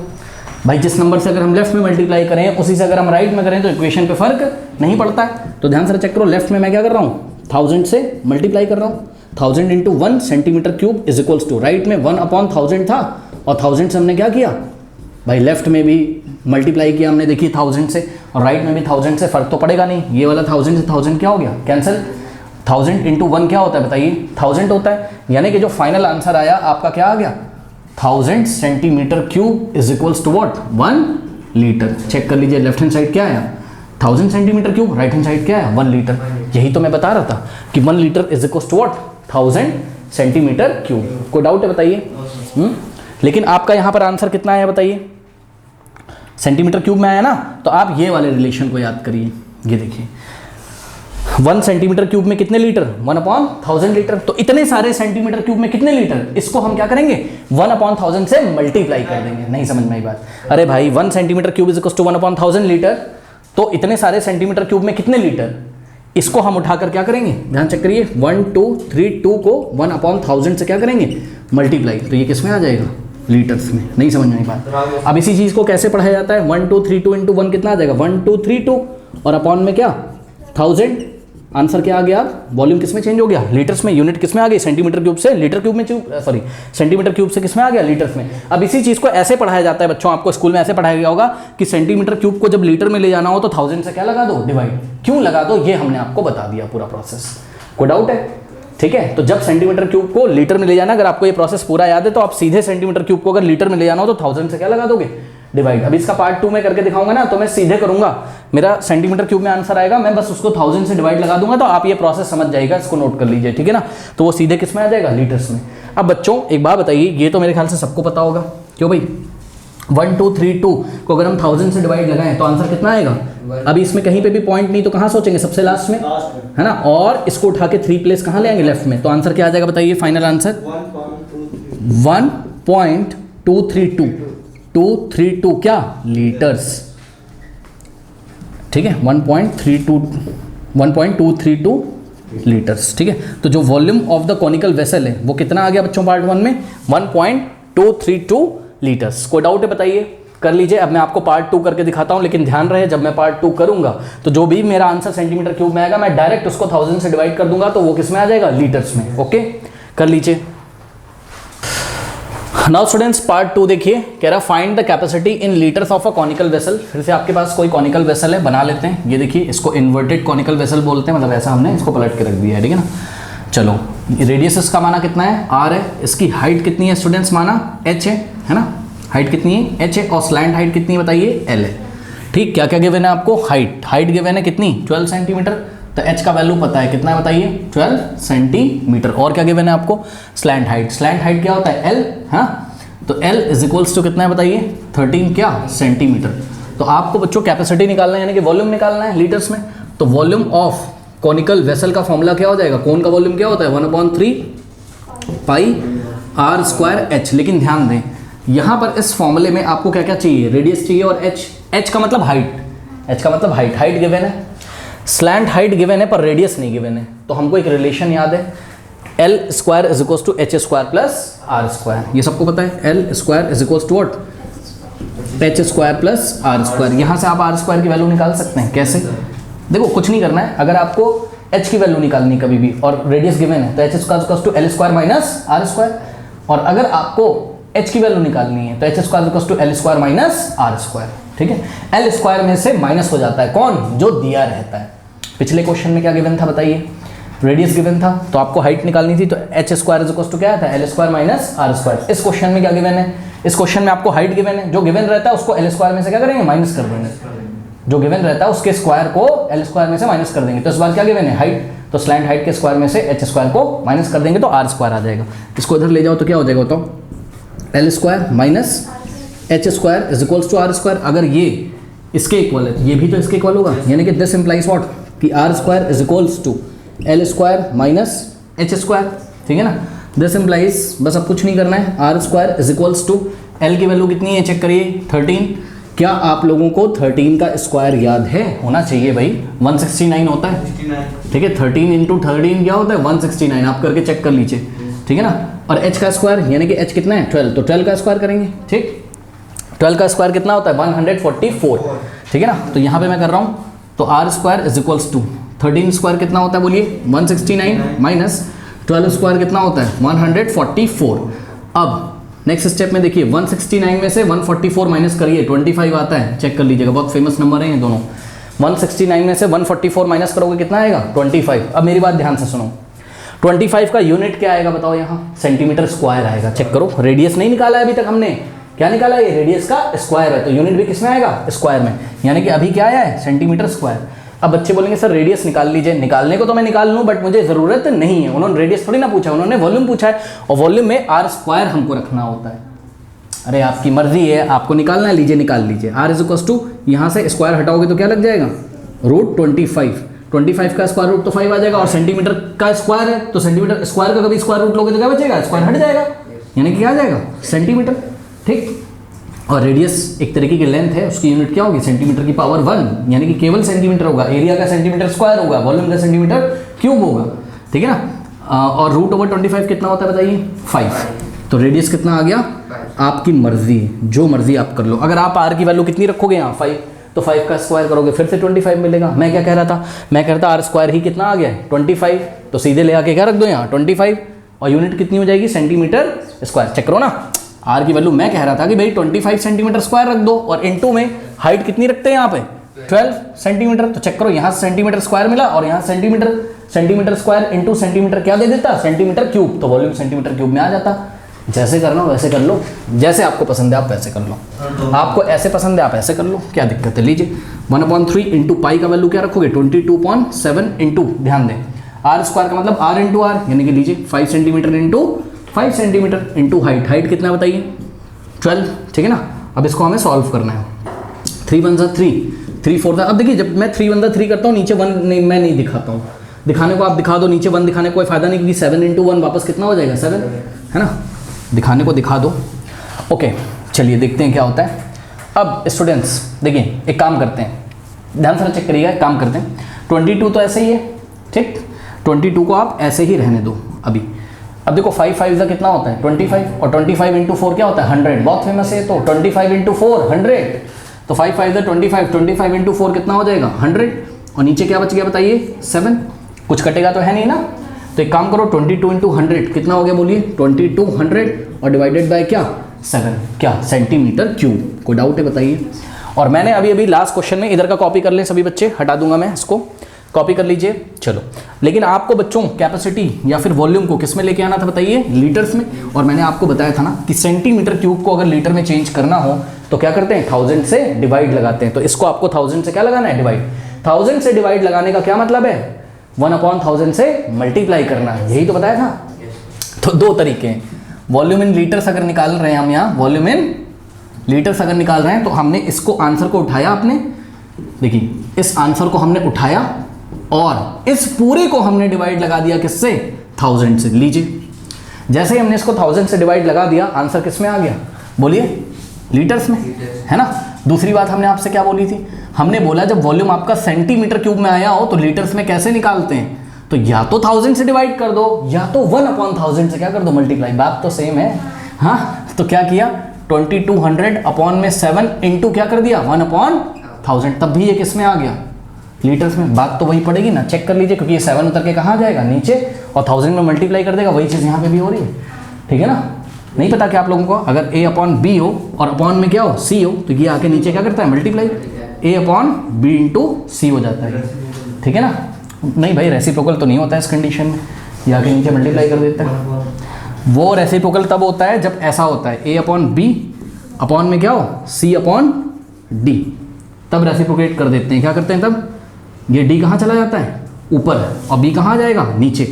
Speaker 1: भाई, जिस नंबर से अगर हम लेफ्ट में मल्टीप्लाई करें उसी से अगर हम राइट में करें तो इक्वेशन पे फर्क नहीं पड़ता है। तो ध्यान से चेक करो, लेफ्ट में मैं क्या कर रहा हूँ, 1000 से मल्टीप्लाई कर रहा हूँ, 1000 into 1 centimetre cube is equals to, right में 1/1000 था और 1000 से हमने क्या किया भाई, लेफ्ट में भी मल्टीप्लाई किया हमने, देखिए 1000 से, और राइट में भी 1000 से, फर्क तो पड़ेगा नहीं, ये वाला 1000 से 1000 क्या हो गया कैंसिल, 1000 इंटू 1 क्या होता है बताइए 1000 होता है, यानी कि जो फाइनल आंसर आया आपका क्या आ गया 1000 centimetre cube is equals to what 1 litre. Check कर लीजिए लेफ्ट हैंड साइड क्या आया 1000 centimetre cube, right hand side क्या है 1 लीटर। यही तो मैं बता रहा था कि 1 litre is equals to what 1000 centimetre cube. कोई डाउट है बताइए? लेकिन आपका यहाँ पर आंसर कितना आया बताइए, सेंटीमीटर क्यूब में आया ना, तो आप ये वाले रिलेशन को याद करिए, ये देखिए 1 सेंटीमीटर क्यूब में कितने लीटर 1/1000 लीटर, तो इतने सारे सेंटीमीटर क्यूब में कितने लीटर, इसको हम क्या करेंगे 1/1000 से मल्टीप्लाई कर देंगे। नहीं समझ में आई बात? अरे भाई 1 centimetre cube is equal to 1/1000 litre, तो इतने सारे सेंटीमीटर क्यूब में कितने लीटर, इसको हम उठाकर क्या करेंगे, ध्यान चेक करिए 1 2 3 2 को 1/1000 से क्या करेंगे मल्टीप्लाई, तो ये किस में आ जाएगा लीटर्स में। नहीं समझ में आई बात? अब इसी चीज को कैसे पढ़ाया जाता है 1 2 3 2 इंटू 1 कितना आ जाएगा 1 2 3 2 और अपॉन में क्या 1000, आंसर क्या आ गया, वॉल्यूम किस में चेंज हो गया लीटर्स में, यूनिट किस में आ गई सेंटीमीटर क्यूब से लीटर क्यूब में, सॉरी सेंटीमीटर क्यूब से किस में आ गया लीटर्स में। अब इसी चीज को ऐसे पढ़ाया जाता है बच्चों, आपको स्कूल में ऐसे पढ़ाया गया होगा कि सेंटीमीटर क्यूब को जब लीटर में ले जाना हो तो 1000 से क्या लगा दो डिवाइड, क्यों लगा दो ये हमने आपको बता दिया पूरा प्रोसेस। कोई डाउट है? ठीक है, तो जब सेंटीमीटर क्यूब को लीटर में ले जाना, अगर आपको ये प्रोसेस पूरा याद है तो आप सीधे सेंटीमीटर क्यूब को अगर लीटर में ले जाना हो तो 1000 से क्या लगा दोगे डिवाइड। अभी इसका पार्ट 2 में करके दिखाऊंगा ना, तो मैं सीधे करूंगा, मेरा सेंटीमीटर क्यूब में आंसर आएगा, मैं बस उसको 1000 से डिवाइड लगा दूंगा, तो आप ये प्रोसेस समझ जाएगा, इसको नोट कर लीजिए, ठीक है ना। तो वो सीधे किस में आ जाएगा लीटर्स में। अब बच्चों एक बात बताइए, ये तो मेरे ख्याल से सबको पता होगा, क्यों भाई 1 2 3 2 को अगर हम 1000 से डिवाइड लगाएं तो आंसर कितना आएगा। अभी इसमें कहीं पे भी पॉइंट नहीं तो कहाँ सोचेंगे, सबसे लास्ट में, है ना, और इसको उठा के 3 प्लेस कहाँ ले आएंगे लेफ्ट में, तो आंसर क्या आ जाएगा बताइए फाइनल आंसर 1.232 क्या लीटर्स, ठीक है 1.232 लीटर्स, ठीक है। तो जो volume of the conical vessel है वो कितना आ गया बच्चों पार्ट 1 में 1.232 लीटर्स। कोई डाउट है बताइए, कर लीजिए। अब मैं आपको पार्ट 2 करके दिखाता हूं, लेकिन ध्यान रहे जब मैं पार्ट 2 करूंगा तो जो भी मेरा आंसर सेंटीमीटर क्यूब में आएगा मैं डायरेक्ट उसको 1000 से डिवाइड कर दूंगा, तो वो किस में आ जाएगा लीटर्स में। ओके, कर लीजिए। नाउ स्टूडेंट्स पार्ट 2 देखिए, कह रहा find the capacity in litres of a conical vessel. फिर से आपके पास कोई कॉनिकल वेसल है, बना लेते हैं। ये देखिए इसको इन्वर्टेड कॉनिकल वेसल बोलते हैं, मतलब ऐसा हमने इसको पलट के रख दिया है, ठीक है ना। चलो रेडियस इसका माना कितना है r है, इसकी हाइट कितनी है स्टूडेंट्स माना h है ना, हाइट कितनी है h है, और स्लैंट हाइट कितनी है बताइए l है। ठीक, क्या क्या गिवन है आपको, हाइट गिवन है कितनी 12 सेंटीमीटर, तो h का वैल्यू पता है कितना है बताइए 12 सेंटीमीटर। और क्या गिवन है आपको स्लैंट हाइट क्या होता है l, हाँ, तो l इज इक्वल्स टू कितना है बताइए 13 क्या सेंटीमीटर। तो आपको बच्चों कैपेसिटी निकालना है, यानी कि वॉल्यूम निकालना है लीटर्स में। तो वॉल्यूम ऑफ कॉनिकल वेसल का फॉर्मूला क्या हो जाएगा, कोन का वॉल्यूम क्या होता है 1/3 पाई r स्क्वायर h। लेकिन ध्यान दें यहाँ पर इस फॉर्मूले में आपको क्या क्या चाहिए, रेडियस चाहिए और h का मतलब हाइट गिवन है, स्लैंट हाइट गिवन है पर रेडियस नहीं गिवन है। तो हमको एक रिलेशन याद है L square is equals to h square plus r square, ये सबको पता है। L square is equals to what h square plus r square. यहाँ से आप r स्क्वायर की वैल्यू निकाल सकते हैं, कैसे, देखो कुछ नहीं करना है, अगर आपको h की वैल्यू निकालनी कभी भी और रेडियस गिवन है तो h square equals to L square minus r square, और अगर आपको h की वैल्यू निकालनी है तो h square equals to L square minus r square, ठीक है। L स्क्वायर में से माइनस हो जाता है कौन, जो दिया रहता है। पिछले क्वेश्चन में क्या गिवन था बताइए, रेडियस गिवन था, तो आपको हाइट निकालनी थी, तो h square is equals to क्या था L square minus r square. इस क्वेश्चन में क्या गिवन है, इस क्वेश्चन में आपको हाइट गिवन है, जो गिवन रहता है उसको L स्क्वायर में से क्या करेंगे माइनस कर देंगे, जो गिवन रहता है उसके स्क्वायर को L स्क्वायर में से माइनस कर देंगे। तो इस बार क्या गिवन है हाइट, तो स्लैंट हाइट के स्क्वायर में से h स्क्वायर को माइनस कर देंगे तो r स्क्वायर आ जाएगा। इसको इधर ले जाओ तो क्या हो जाएगा बताओ, L square minus h square is equals to r square. अगर ये इसके इक्वल है ये भी तो इसके इक्वल होगा, यानी कि दिस इंप्लाइज व्हाट कि r square is equals to L square minus h square, ठीक है ना। दिस इंप्लाइज, बस अब कुछ नहीं करना है, r square is equals to L की वैल्यू कितनी है चेक करिए 13। क्या आप लोगों को 13 का स्क्वायर याद है, होना चाहिए भाई, 169 होता है, ठीक है। 13 इंटू 13 क्या होता है 169, आप करके चेक कर लीजिए, ठीक है ना। और h का स्क्वायर यानी कि h कितना है 12, तो 12 का स्क्वायर करेंगे, ठीक। 12 का स्क्वायर कितना होता है 144, ठीक है ना। तो यहाँ पे मैं कर रहा हूँ, तो r square is equals to 13 square कितना होता है बोलिए 169 माइनस 12 स्क्वायर कितना होता है 144। अब नेक्स्ट स्टेप में देखिए 169 में से 144 माइनस करिए 25 आता है, चेक कर लीजिएगा, बहुत फेमस नंबर है ये दोनों। 169 में से 144 माइनस करोगे कितना आएगा 25। अब मेरी बात ध्यान से सुनो, 25 का यूनिट क्या आएगा बताओ, यहाँ सेंटीमीटर स्क्वायर आएगा। चेक करो, रेडियस नहीं निकाला है अभी तक हमने, क्या निकाला है, ये रेडियस का स्क्वायर है, तो यूनिट भी किसमें आएगा स्क्वायर में, यानी कि अभी क्या आया है सेंटीमीटर स्क्वायर। अब बच्चे बोलेंगे सर रेडियस निकाल लीजिए, निकालने को तो मैं निकाल लूँ बट मुझे ज़रूरत नहीं है, उन्होंने रेडियस थोड़ी ना पूछा, उन्होंने वॉल्यूम पूछा है, और वॉल्यूम में आर स्क्वायर हमको रखना होता है। अरे आपकी मर्जी है, आपको निकालना है, लीजिए निकाल लीजिए। आर इज इक्वल टू, यहाँ से स्क्वायर हटाओगे तो क्या लग जाएगा √25, 25 का स्क्वायर रूट तो 5 आ जाएगा, और सेंटीमीटर का स्क्वायर है तो सेंटीमीटर स्क्वायर का कभी स्क्वायर रूट लोगे तो क्या बचेगा, स्क्वायर हट जाएगा, यानी कि क्या आ जाएगा सेंटीमीटर। ठीक, और रेडियस एक तरीके की लेंथ है, उसकी यूनिट क्या होगी सेंटीमीटर की पावर 1, यानी कि केवल सेंटीमीटर होगा, एरिया का सेंटीमीटर स्क्वायर होगा, वॉल्यूम का सेंटीमीटर क्यूब होगा, ठीक है ना। और √25 कितना होता है बताइए 5, तो रेडियस कितना आ गया, आपकी मर्जी, जो मर्जी आप कर लो। अगर आप आर की वैल्यू कितनी रखोगे यहाँ 5, तो 5 का स्क्वायर करोगे फिर से 25 मिलेगा। मैं क्या कह रहा था, मैं कह रहा था आर स्क्वायर ही कितना आ गया 25, तो सीधे ले आके क्या रख दो यहाँ 25, और यूनिट कितनी हो जाएगी सेंटीमीटर स्क्वायर। चेक करो ना, आर की वैल्यू मैं कह रहा था कि भाई 25 सेंटीमीटर स्क्वायर रख दो, और इनटू में हाइट कितनी रखते हैं यहाँ पे 12 सेंटीमीटर, तो चेक करो यहाँ सेंटीमीटर स्क्वायर मिला, और यहाँ सेंटीमीटर स्क्वायर इंटू सेंटीमीटर क्या दे देता सेंटीमीटर क्यूब, तो वॉल्यूम सेंटीमीटर क्यूब में आ जाता। जैसे करना हो वैसे कर लो, जैसे आपको पसंद है आप वैसे कर लो, आपको ऐसे पसंद है आप ऐसे कर लो, क्या दिक्कत है। लीजिए 1/3 इंटू पाई का वैल्यू क्या रखोगे 22.7 इंटू, ध्यान दें आर स्क्वायर का मतलब आर इंटू आर, यानी कि लीजिए 5 centimetre into 5 centimetre into height कितना बताइए 12, ठीक है ना। अब इसको हमें सॉल्व करना है, 3 1 3, 3 4। अब देखिए जब मैं 3 1 3 करता हूँ नीचे 1 नहीं, मैं नहीं दिखाता हूँ, दिखाने को आप दिखा दो, नीचे 1 दिखाने को कोई फायदा नहीं, क्योंकि 7 इंटू 1 वापस कितना हो जाएगा 7, है ना, दिखाने को दिखा दो। ओके चलिए देखते हैं क्या होता है। अब स्टूडेंट्स देखिए एक काम करते हैं, ध्यान से चेक करिएगा, एक काम करते हैं 22 तो ऐसे ही है, ठीक, 22 को आप ऐसे ही रहने दो अभी। अब देखो 5 5 कितना होता है 25, और 25 इंटू 4 क्या होता है 100, बहुत फेमस है, तो 25 इंटू 4 100, तो 5 5 25 इंटू 4 कितना हो जाएगा 100, और नीचे क्या बच गया बताइए 7, कुछ कटेगा तो है नहीं ना, तो एक काम करो 22 इंटू 100 कितना हो गया बोलिए 2200, और डिवाइडेड बाय क्या 7, क्या सेंटीमीटर क्यूब। कोई डाउट है बताइए। और मैंने अभी लास्ट क्वेश्चन में इधर का कॉपी कर लें सभी बच्चे, हटा दूंगा मैं इसको, कॉपी कर लीजिए। चलो, लेकिन आपको बच्चों कैपेसिटी या फिर वॉल्यूम को किस में लेके आना था बताइए लीटर्स में, और मैंने आपको बताया था ना कि सेंटीमीटर क्यूब को अगर लीटर में चेंज करना हो तो क्या करते हैं 1000 से डिवाइड लगाते हैं, तो इसको आपको 1000 से क्या लगाना है डिवाइड, 1000 से डिवाइड लगाने का क्या मतलब है 1/1000 से मल्टीप्लाई करना है, यही तो बताया था। तो दो तरीके हैं, वॉल्यूम इन लीटर्स अगर निकाल रहे हैं हम यहाँ, वॉल्यूम इन लीटर्स अगर निकाल रहे हैं तो हमने इसको आंसर को उठाया, आपने देखिए इस आंसर को हमने उठाया और इस पूरे को हमने डिवाइड लगा दिया किससे 1000 से। लीजिए जैसे ही हमने इसको 1000 से डिवाइड लगा दिया, आंसर किस में आ गया बोलिए लीटर्स में, है ना। दूसरी बात हमने आपसे क्या बोली थी, हमने बोला जब वॉल्यूम आपका सेंटीमीटर क्यूब में आया हो तो लीटर्स में कैसे निकालते हैं, तो या तो 1000 से डिवाइड कर दो या तो 1/1000 से क्या कर दो मल्टीप्लाई, बात तो सेम है। हाँ तो क्या किया 2200 अपॉन में 7 इंटू क्या कर दिया 1/1000, तब भी ये किस में आ गया लीटर्स में, बात तो वही पड़ेगी ना, चेक कर लीजिए, क्योंकि ये 7 उतर के कहाँ आ जाएगा नीचे, और 1000 में मल्टीप्लाई कर देगा, वही चीज़ यहाँ पे भी हो रही है, ठीक है ना। नहीं पता क्या आप लोगों को, अगर A/B हो और अपॉन में क्या हो C हो, तो ये आके नीचे क्या करता है मल्टीप्लाई, A/B इंटू C हो जाता है, ठीक है ना। नहीं भाई रेसिप्रोकल तो नहीं होता है इस कंडीशन में, ये आके नीचे मल्टीप्लाई कर देता है, वो रेसिप्रोकल तब होता है जब ऐसा होता है A/B अपॉन में क्या हो C/D, तब रेसिप्रोकेट कर देते हैं, क्या करते हैं तब, ये D कहाँ चला जाता है ऊपर, और B कहाँ आ जाएगा नीचे,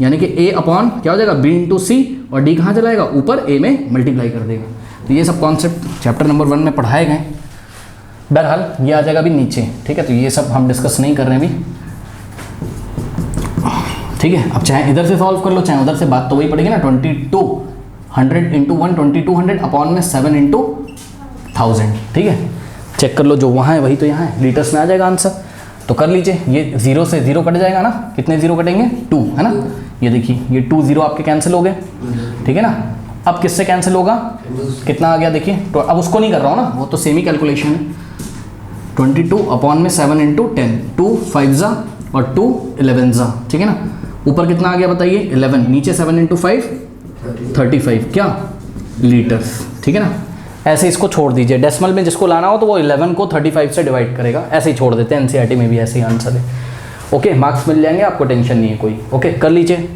Speaker 1: यानी कि A अपॉन क्या हो जाएगा B इंटू C, और D कहाँ चला जाएगा ऊपर, A में मल्टीप्लाई कर देगा। तो ये सब कॉन्सेप्ट चैप्टर नंबर 1 में पढ़ाए गए, बहरहाल ये आ जाएगा अभी नीचे, ठीक है। तो ये सब हम डिस्कस नहीं कर रहे हैं अभी, ठीक है। अब चाहे इधर से सॉल्व कर लो चाहे उधर से, बात तो वही पड़ेगी ना, 2200 इंटू 1 2200 अपॉन में 7 इंटू 1000, ठीक है। चेक कर लो, जो वहाँ है वही तो यहाँ है, लीटर्स में आ जाएगा आंसर। तो कर लीजिए, ये 0 से 0 कट जाएगा ना, कितने 0 कटेंगे 2, है ना। ये देखिए ये 2 0 आपके कैंसिल हो गए, ठीक है ना। अब किससे कैंसिल होगा, कितना आ गया देखिए, तो अब उसको नहीं कर रहा हूँ ना, वो तो सेम ही कैलकुलेशन है। 22 अपॉन में 7 इंटू 10, 2 5 और 2 11, ठीक है ना। ऊपर कितना आ गया बताइए 11, नीचे 7 इंटू 5 35 क्या लीटर्स, ठीक है ना। ऐसे इसको छोड़ दीजिए, डेसिमल में जिसको लाना हो तो वो 11 को 35 से डिवाइड करेगा, ऐसे ही छोड़ देते हैं, एनसीईआरटी में भी ऐसे ही आंसर है। ओके, मार्क्स मिल जाएंगे आपको, टेंशन नहीं है कोई। ओके, कर लीजिए।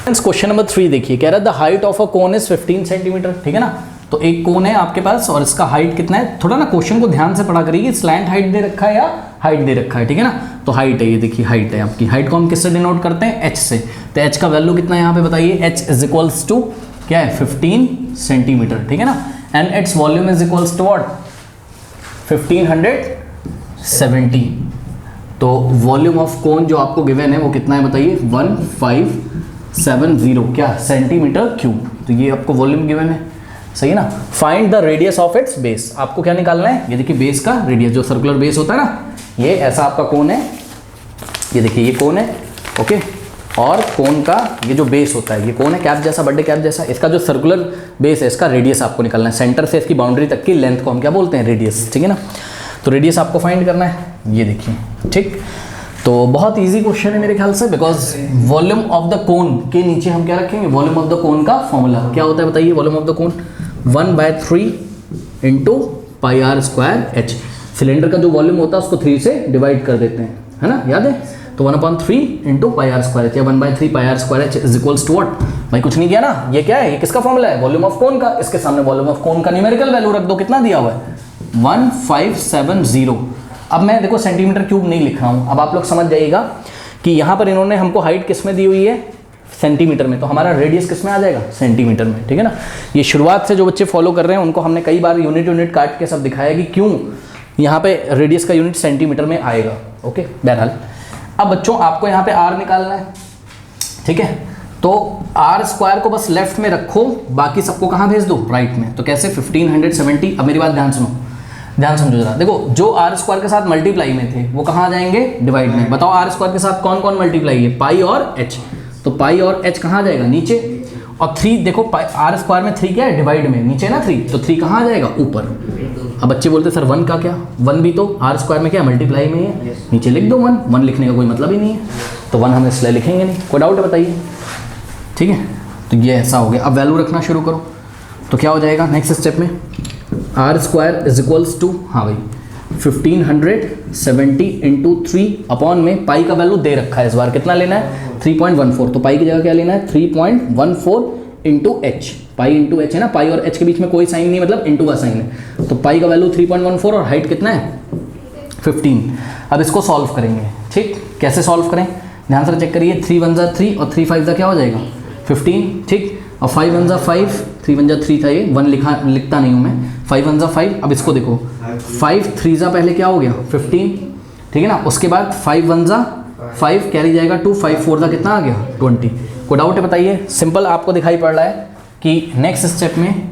Speaker 1: क्वेश्चन नंबर 3 देखिए, कह रहा है the height of a cone is 15 centimetre, ठीक है ना। तो एक कोन है आपके पास और इसका हाइट कितना है, थोड़ा ना क्वेश्चन को ध्यान से पढ़ा करिए, स्लैंट हाइट दे रखा है या हाइट दे रखा है, ठीक है ना। तो हाइट है, ये देखिए हाइट है आपकी। हाइट को हम किससे डिनोट करते हैं, एच से। तो एच का वैल्यू कितना है यहाँ पे बताइए, एच इज इक्वल्स टू क्या है 15 सेंटीमीटर, ठीक है ना। And it's volume is equals to what 1570। तो वॉल्यूम ऑफ कोन जो आपको गिवन है वो कितना है बताइए 1570 क्या सेंटीमीटर क्यूब। तो ये आपको वॉल्यूम गिवन है, सही है ना। Find the radius of its base, आपको क्या निकालना है, ये देखिए बेस का रेडियस, जो सर्कुलर बेस होता है ना, ये ऐसा आपका कोन है, ये देखिए ये कोन है, ओके। और कोन का ये जो बेस होता है, ये कोन है कैप जैसा, बर्थडे कैप जैसा, इसका जो सर्कुलर बेस है इसका रेडियस आपको निकालना है। सेंटर से इसकी बाउंड्री तक की लेंथ को हम क्या बोलते हैं, रेडियस, ठीक है ना। तो रेडियस आपको फाइंड करना है, ये देखिए, ठीक। तो बहुत इजी क्वेश्चन है मेरे ख्याल से, बिकॉज वॉल्यूम ऑफ द कोन के नीचे हम क्या रखेंगे, वॉल्यूम ऑफ द कोन का फॉर्मूला क्या होता है बताइए, volume of the cone 1/3 into pi r square h. Cylinder का जो वॉल्यूम होता है उसको 3 से डिवाइड कर देते हैं, है ना, याद है। तो 1/3 into pi r square h या 1/3 pi r square h is equals to what, भाई कुछ नहीं किया ना, ये क्या है, ये किसका फॉर्मूला है, वॉल्यूम ऑफ कोन का। इसके सामने वॉल्यूम ऑफ कोन का न्यूमेरिकल वैल्यू रख दो, कितना दिया हुआ है 1570। अब मैं देखो सेंटीमीटर क्यूब नहीं लिख रहा हूँ, अब आप लोग समझ जाइएगा कि यहाँ पर इन्होंने हमको हाइट किस में दी हुई है, सेंटीमीटर में, तो हमारा रेडियस किस में आ जाएगा, सेंटीमीटर में, ठीक है ना। ये शुरुआत से जो बच्चे फॉलो कर रहे हैं उनको हमने कई बार यूनिट काट के सब दिखाया कि क्यों यहाँ पे रेडियस का यूनिट सेंटीमीटर में आएगा। ओके, बहरहाल अब बच्चों आपको यहाँ पे आर निकालना है, ठीक है। तो आर स्क्वायर को बस लेफ्ट में रखो, बाकी सबको कहाँ भेज दो, राइट में। तो कैसे 1570। अब मेरी बात ध्यान सुनो, ध्यान समझो जरा। देखो जो आर स्क्वायर के साथ मल्टीप्लाई में थे वो कहाँ आ जाएंगे, डिवाइड में। बताओ आर स्क्वायर के साथ कौन कौन मल्टीप्लाई है, पाई और एच। तो पाई और एच कहाँ आ जाएगा, नीचे। और 3 देखो आर स्क्वायर में 3 क्या है, डिवाइड में, नीचे ना 3, तो 3 कहाँ आ जाएगा, ऊपर। अब बच्चे बोलते सर 1 का क्या, 1 भी तो आर स्क्वायर में क्या मल्टीप्लाई में है, नीचे लिख दो 1 लिखने का कोई मतलब ही नहीं है, तो 1 हम इसलिए लिखेंगे नहीं। कोई डाउट है बताइए, ठीक है। तो ये ऐसा हो गया। अब वैल्यू रखना शुरू करो, तो क्या हो जाएगा नेक्स्ट स्टेप में, r square is equals to, हाँ भाई 1570 इंटू 3 अपॉन में पाई का वैल्यू दे रखा है इस बार, कितना लेना है 3.14। तो पाई की जगह क्या लेना है 3.14 into H, pi into H है ना, पाई और एच के बीच में कोई साइन नहीं, मतलब इंटू का साइन है। तो पाई का वैल्यू 3.14 और हाइट कितना है 15। अब इसको सॉल्व करेंगे, ठीक। कैसे सॉल्व करें, ध्यान से चेक करिए, 3 1 जा 3 और 3 5 जा क्या हो जाएगा 15, ठीक। और 5 1 जा 5, 3 1 जा 3 था, ये 1 लिखता नहीं हूँ मैं, 5 1 जा 5। अब इसको देखो 5 3 जा पहले क्या हो गया 15, ठीक है ना। उसके बाद 5 1 जा 5 कैरी जाएगा 2, 5 4 जा कितना आ गया 20। कोई डाउट है बताइए, सिंपल आपको दिखाई पड़ रहा है कि नेक्स्ट स्टेप में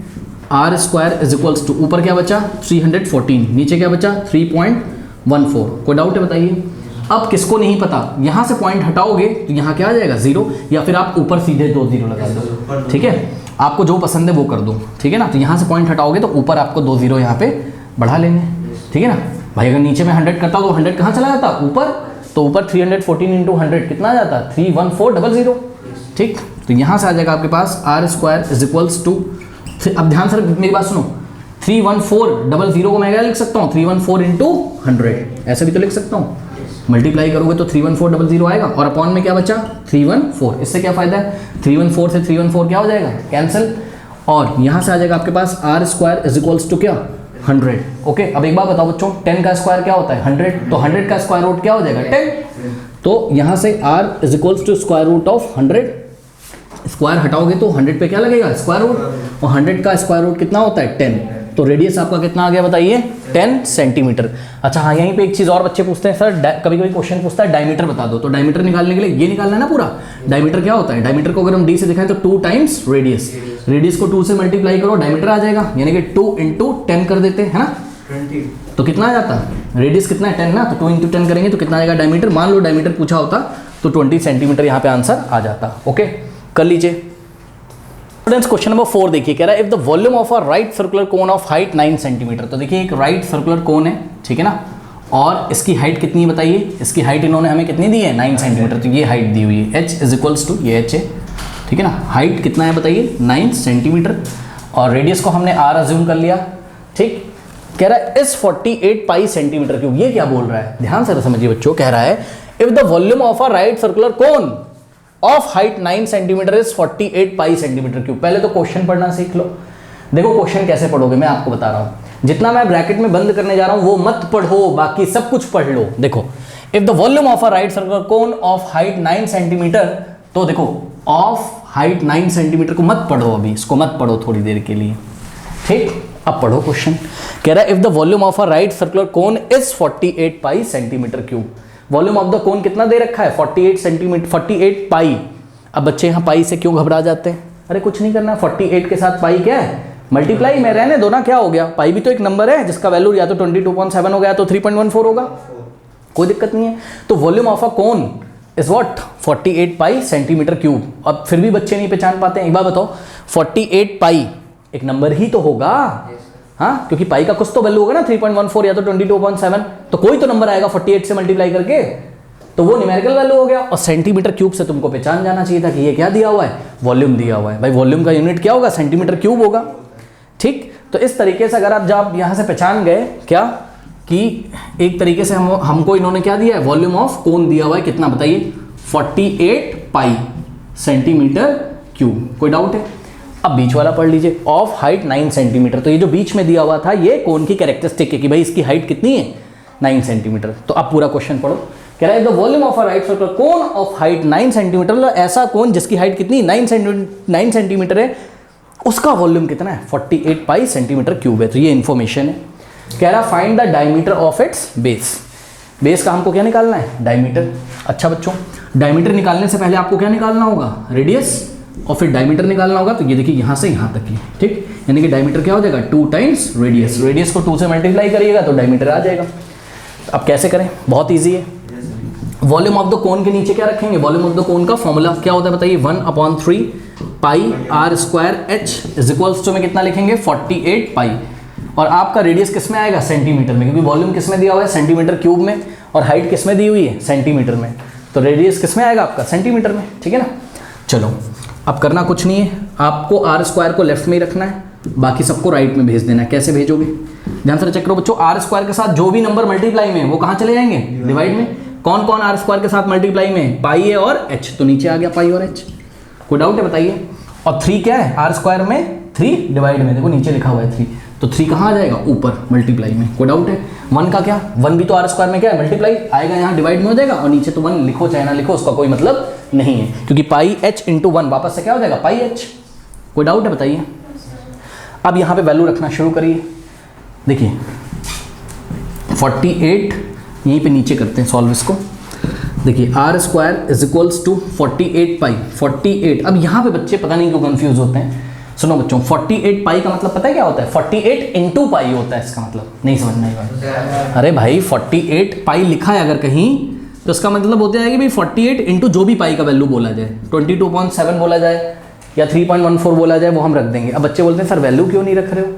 Speaker 1: r square is equals to, ऊपर क्या बचा 314, नीचे क्या बचा 3.14। कोई डाउट है बताइए। अब किसको नहीं पता, यहाँ से पॉइंट हटाओगे तो यहाँ क्या आ जाएगा 0, या फिर आप ऊपर सीधे 2 0 लगा दो, ठीक है। आपको जो पसंद है वो कर दो, ठीक है ना। तो यहाँ से पॉइंट हटाओगे तो ऊपर आपको 2 0 यहाँ पे बढ़ा लेंगे, ठीक है ना भाई। अगर नीचे में 100 करता तो 100 कहाँ चला जाता, ऊपर। तो ऊपर 314 इंटू 100 कितना आ जाता 31400, ठीक। तो यहाँ से आ जाएगा आपके पास r square is equals to, अब ध्यान से मेरी बात सुनो, 31400 को मैं क्या लिख सकता हूँ 314 इंटू 100, ऐसे भी तो लिख सकता हूँ। मल्टीप्लाई करोगे तो 31400 आएगा, और अपॉन में क्या बचा 314। इससे क्या फायदा है, 314 से 314 क्या हो जाएगा कैंसिल, और यहाँ से आ जाएगा आपके पास r square is equals to क्या 100। ओके, अब एक बात बताओ बच्चों, 10 का स्क्वायर क्या होता है 100, तो 100 का स्क्वायर रूट क्या हो जाएगा 10। तो यहाँ से r is equals to square root of 100, square हटाओगे तो 100 पे क्या लगेगा स्क्वायर रूट, और 100 का स्क्वायर रूट कितना होता है 10। तो रेडियस आपका कितना आ गया बताइए 10 सेंटीमीटर। अच्छा हाँ, यहीं पे एक चीज़ और बच्चे पूछते हैं सर, कभी कभी क्वेश्चन पूछता है डायमीटर बता दो। तो डायमीटर निकालने के लिए ये निकालना है ना पूरा, डायमीटर क्या होता है, डायमीटर को अगर हम डी से दिखाएं तो 2 टाइम्स रेडियस, रेडियस को 2 से मल्टीप्लाई करो डायमीटर आ जाएगा, यानी कि 2 इंटू 10 कर देते हैं ना, 20। तो कितना आ जाता, रेडियस कितना है 10 ना, तो 2 इंटू 10 करेंगे तो कितना आएगा डायमीटर। मान लो डायमीटर पूछा होता तो 20 सेंटीमीटर यहाँ पे आंसर आ जाता। ओके, कर लीजिए। क्वेश्चन नंबर 4 देखिए, कह रहा है if the volume of a right circular cone of height 9 centimetre. तो देखिए एक राइट सर्कुलर कोन है, ठीक है ना, और इसकी हाइट कितनी है बताइए, इसकी हाइट इन्होंने हमें कितनी दी है 9 सेंटीमीटर, तो ये हाइट दी हुई है h इज इक्वल्स टू ये h है, ठीक है ना। हाइट कितना है बताइए 9 सेंटीमीटर, और रेडियस को हमने r अज्यूम कर लिया, ठीक। कह रहा है इस 48 पाई सेंटीमीटर क्यूब, ये क्या बोल रहा है, ध्यान से समझिए बच्चों। कह रहा है if the volume of a right circular cone of height 9 centimetre is 48 pi centimetre cube. पहले तो क्वेश्चन पढ़ना सीख लो। देखो क्वेश्चन कैसे पढ़ोगे मैं आपको बता रहा हूं, जितना मैं ब्रैकेट में बंद करने जा रहा हूं वो मत पढ़ो, बाकी सब कुछ पढ़ लो। देखो if the volume of a right circular cone of height 9 centimetre, तो देखो ऑफ हाइट 9 सेंटीमीटर को मत पढ़ो, अभी इसको मत पढ़ो थोड़ी देर के लिए, ठीक। अब पढ़ो क्वेश्चन। कह रहा है if the volume of a right circular cone is 48 pi centimetre cube. Volume of the कोन कितना दे रखा है 48 सेंटीमीटर, 48 पाई। अब बच्चे यहाँ पाई से क्यों घबरा जाते हैं, अरे कुछ नहीं करना, 48 के साथ पाई क्या है मल्टीप्लाई में, रहने दो ना, क्या हो गया, पाई भी तो एक नंबर है जिसका वैल्यू या तो 22.7 हो गया तो 3.14 होगा, कोई दिक्कत नहीं है। तो volume of a cone is what 48 pi centimetre cube. अब फिर भी बच्चे नहीं पहचान पाते हैं, एक बार बताओ 48 पाई एक नंबर ही तो होगा, हाँ, क्योंकि पाई का कुछ तो वैल्यू होगा ना 3.14 या तो 22.7, तो कोई तो नंबर आएगा 48 से मल्टीप्लाई करके, तो वो न्यूमेरिकल वैल्यू हो गया। और सेंटीमीटर क्यूब से तुमको पहचान जाना चाहिए था कि ये क्या दिया हुआ है, वॉल्यूम दिया हुआ है। भाई वॉल्यूम का यूनिट क्या होगा, सेंटीमीटर क्यूब होगा, ठीक। तो इस तरीके से अगर आप जब यहाँ से पहचान गए क्या कि एक तरीके से हमको इन्होंने क्या दिया है, वॉल्यूम ऑफ कोन दिया हुआ है, कितना बताइए 48 पाई सेंटीमीटर क्यूब। कोई डाउट है? अब बीच वाला पढ़ लीजिए, ऑफ हाइट 9 सेंटीमीटर। तो ये जो बीच में दिया हुआ था ये कोन की कैरेक्टरिस्टिक है कि भाई इसकी हाइट कितनी है 9 सेंटीमीटर। तो अब पूरा क्वेश्चन पढ़ो। कह रहा है the volume of a right circular cone of height 9 centimetre, मतलब ऐसा कोन जिसकी हाइट कितनी 9 सेंटीमीटर है, उसका वॉल्यूम कितना है 48 पाई सेंटीमीटर क्यूब है। तो ये इन्फॉर्मेशन है। कह रहा find the diameter of its base. Base का हमको क्या निकालना है, डायमीटर। अच्छा बच्चों, डायमीटर निकालने से पहले आपको क्या निकालना होगा, रेडियस, और फिर डायमीटर निकालना होगा। तो ये देखिए यहाँ से यहाँ तक ही, ठीक, यानी कि डायमीटर क्या हो जाएगा 2 टाइम्स रेडियस। रेडियस को 2 से मल्टीप्लाई करिएगा तो डायमीटर आ जाएगा। अब कैसे करें, बहुत ईजी है। वॉल्यूम ऑफ द कोन के नीचे क्या रखेंगे, वॉल्यूम ऑफ द कोन का फॉर्मूला क्या होता है बताइए, 1/3 pi r square h is equals to में कितना लिखेंगे 48 पाई। और आपका रेडियस किस में आएगा, सेंटीमीटर में, क्योंकि वॉल्यूम किस में दिया हुआ है सेंटीमीटर क्यूब में, और हाइट किस में दी हुई है सेंटीमीटर में, तो रेडियस किस में आएगा आपका सेंटीमीटर में, ठीक है ना। चलो अब करना कुछ नहीं है, आपको आर स्क्वायर को लेफ्ट में ही रखना है, बाकी सबको राइट में भेज देना है। कैसे भेजोगे, ध्यान से चेक करो बच्चों। आर स्क्वायर के साथ जो भी नंबर मल्टीप्लाई में है वो कहाँ चले जाएंगे, डिवाइड में। कौन कौन आर स्क्वायर के साथ मल्टीप्लाई में, पाई है और एच, तो नीचे आ गया पाई और एच। कोई डाउट है बताइए। और 3 क्या है, आर स्क्वायर में 3 डिवाइड में, देखो नीचे लिखा हुआ है 3, तो 3 कहाँ आ जाएगा, ऊपर मल्टीप्लाई में। कोई डाउट है। 1 का क्या, 1 भी तो आर स्क्वायर में क्या है, मल्टीप्लाई आएगा, यहाँ डिवाइड में हो जाएगा, और नीचे तो 1 लिखो चाहे ना लिखो उसका कोई मतलब नहीं है, क्योंकि पाई एच इंटू 1 वापस से क्या हो जाएगा पाई एच। कोई डाउट है बताइए। अब यहाँ पे वैल्यू रखना शुरू करिए। देखिए 48 यहीं पे नीचे करते हैं सॉल्व इसको। देखिए r square is equals to 48 pi, 48। अब यहाँ पे बच्चे पता नहीं क्यों कंफ्यूज होते हैं। सुनो बच्चों, 48 पाई का मतलब पता है क्या होता है, 48 इंटू पाई होता है, इसका मतलब नहीं समझना है। अरे भाई 48 पाई लिखा है अगर कहीं, तो इसका मतलब होता है कि भाई 48 इंटू जो भी पाई का वैल्यू बोला जाए, 22.7 बोला जाए या 3.14 बोला जाए, वो हम रख देंगे। अब बच्चे बोलते हैं सर वैल्यू क्यों नहीं रख रहे हो।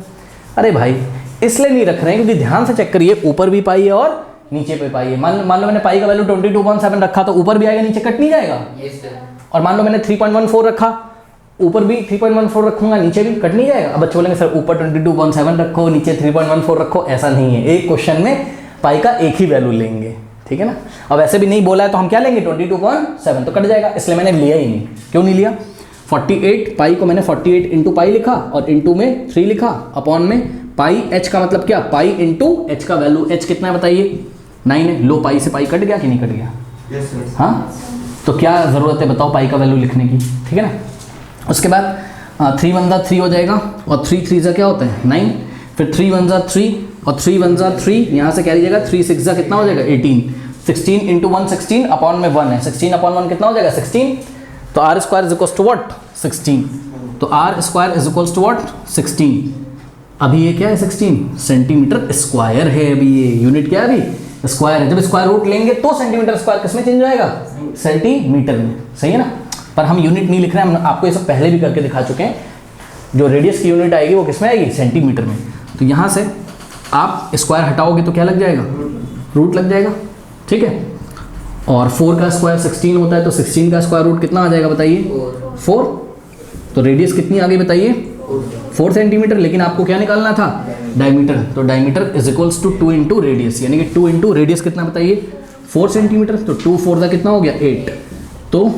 Speaker 1: अरे भाई इसलिए नहीं रख रहे हैं क्योंकि ध्यान से चेक करिए, ऊपर भी पाई है और नीचे पे पाई है। मान लो मैंने पाई का वैल्यू 22.7 रखा तो ऊपर भी आएगा, नीचे कट नहीं जाएगा। और मान लो मैंने 3.14 रखा, ऊपर भी 3.14 रखूंगा, नीचे भी कट नहीं जाएगा। अब बच्चे बोलेंगे सर ऊपर 22.7 रखो, नीचे 3.14 रखो। ऐसा नहीं है, एक क्वेश्चन में पाई का एक ही वैल्यू लेंगे, ठीक है ना। अब ऐसे भी नहीं बोला है तो हम क्या लेंगे 22.7, तो कट जाएगा, इसलिए मैंने लिया ही नहीं। क्यों नहीं लिया, 48 पाई को मैंने 48 इंटू पाई लिखा और इंटू में 3 लिखा, अपॉन में पाई एच का मतलब क्या, पाई इंटू एच का वैल्यू, एच कितना है बताइए 9 है। लो पाई से पाई कट गया कि नहीं कट गया, हाँ। तो क्या ज़रूरत है बताओ पाई का वैल्यू लिखने की, ठीक है ना। उसके बाद 3 1 जा 3 हो जाएगा, और 3 3 जा क्या होता है 9, फिर 3 1 जा 3 और 3 1 जा 3, यहाँ से क्या लीजिएगा 3 6 जा कितना हो जाएगा 18, 16 इंटू 1 16, अपॉन में 1 है, 16 अपॉन 1 कितना हो जाएगा 16। तो r square is equals to what 16, तो r square is equals to what 16। अभी ये क्या है 16 सेंटीमीटर स्क्वायर है, अभी ये यूनिट क्या है अभी स्क्वायर है। जब स्क्वायर रूट लेंगे तो सेंटीमीटर स्क्वायर किस में चेंज होएगा, सेंटीमीटर में, सही है ना। पर हम यूनिट नहीं लिख रहे हैं, हम आपको ये सब पहले भी करके दिखा चुके हैं। जो रेडियस की यूनिट आएगी वो किस में आएगी, सेंटीमीटर में। तो यहाँ से आप स्क्वायर हटाओगे तो क्या लग जाएगा रूट लग जाएगा, ठीक है। और 4 का स्क्वायर 16 होता है, तो 16 का स्क्वायर रूट कितना आ जाएगा बताइए? 4। तो रेडियस कितनी आ गई बताइए? 4 सेंटीमीटर। लेकिन आपको क्या निकालना था? डायमीटर। तो diameter is equals to 2 into radius, यानी कि 2 इंटू रेडियस कितना बताइए? 4 सेंटीमीटर। तो 2 4 का कितना हो गया? 8। तो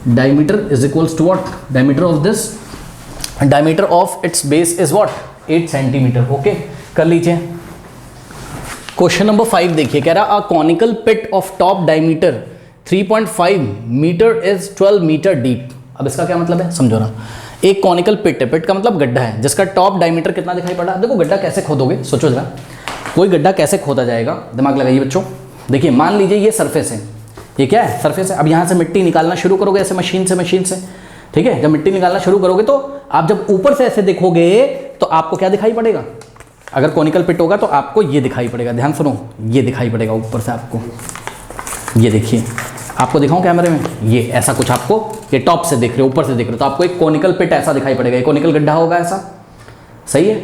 Speaker 1: diameter is equals to what? Diameter of this, diameter of its base is what? 8 centimetre. Okay, कर लीजिए। क्वेश्चन नंबर 5 देखिए, कह रहा a conical pit of top diameter 3.5 metre is 12 metre deep. अब इसका क्या मतलब है समझो ना। एक कॉनिकल पिट है, पिट का मतलब गड्ढा है, जिसका टॉप डायमीटर कितना दिखाई पड़ रहा है। देखो गड्ढा कैसे खोदोगे, सोचो जरा, कोई गड्ढा कैसे खोदा जाएगा, दिमाग लगाइए बच्चों। देखिए मान लीजिए ये सरफेस है, ये क्या है? सरफेस है। अब यहाँ से मिट्टी निकालना शुरू करोगे ऐसे मशीन से, ठीक है। जब मिट्टी निकालना शुरू करोगे तो आप जब ऊपर से ऐसे देखोगे तो आपको क्या दिखाई पड़ेगा? अगर कॉनिकल पिट होगा तो आपको ये दिखाई पड़ेगा, ध्यान सुनो, ये दिखाई पड़ेगा ऊपर से आपको। ये देखिए, आपको दिखाऊं कैमरे में, ये ऐसा कुछ आपको, ये टॉप से देख रहे हो, ऊपर से देख रहे हो, तो आपको एक कॉनिकल पिट ऐसा दिखाई पड़ेगा, एक कॉनिकल गड्ढा होगा ऐसा, सही है।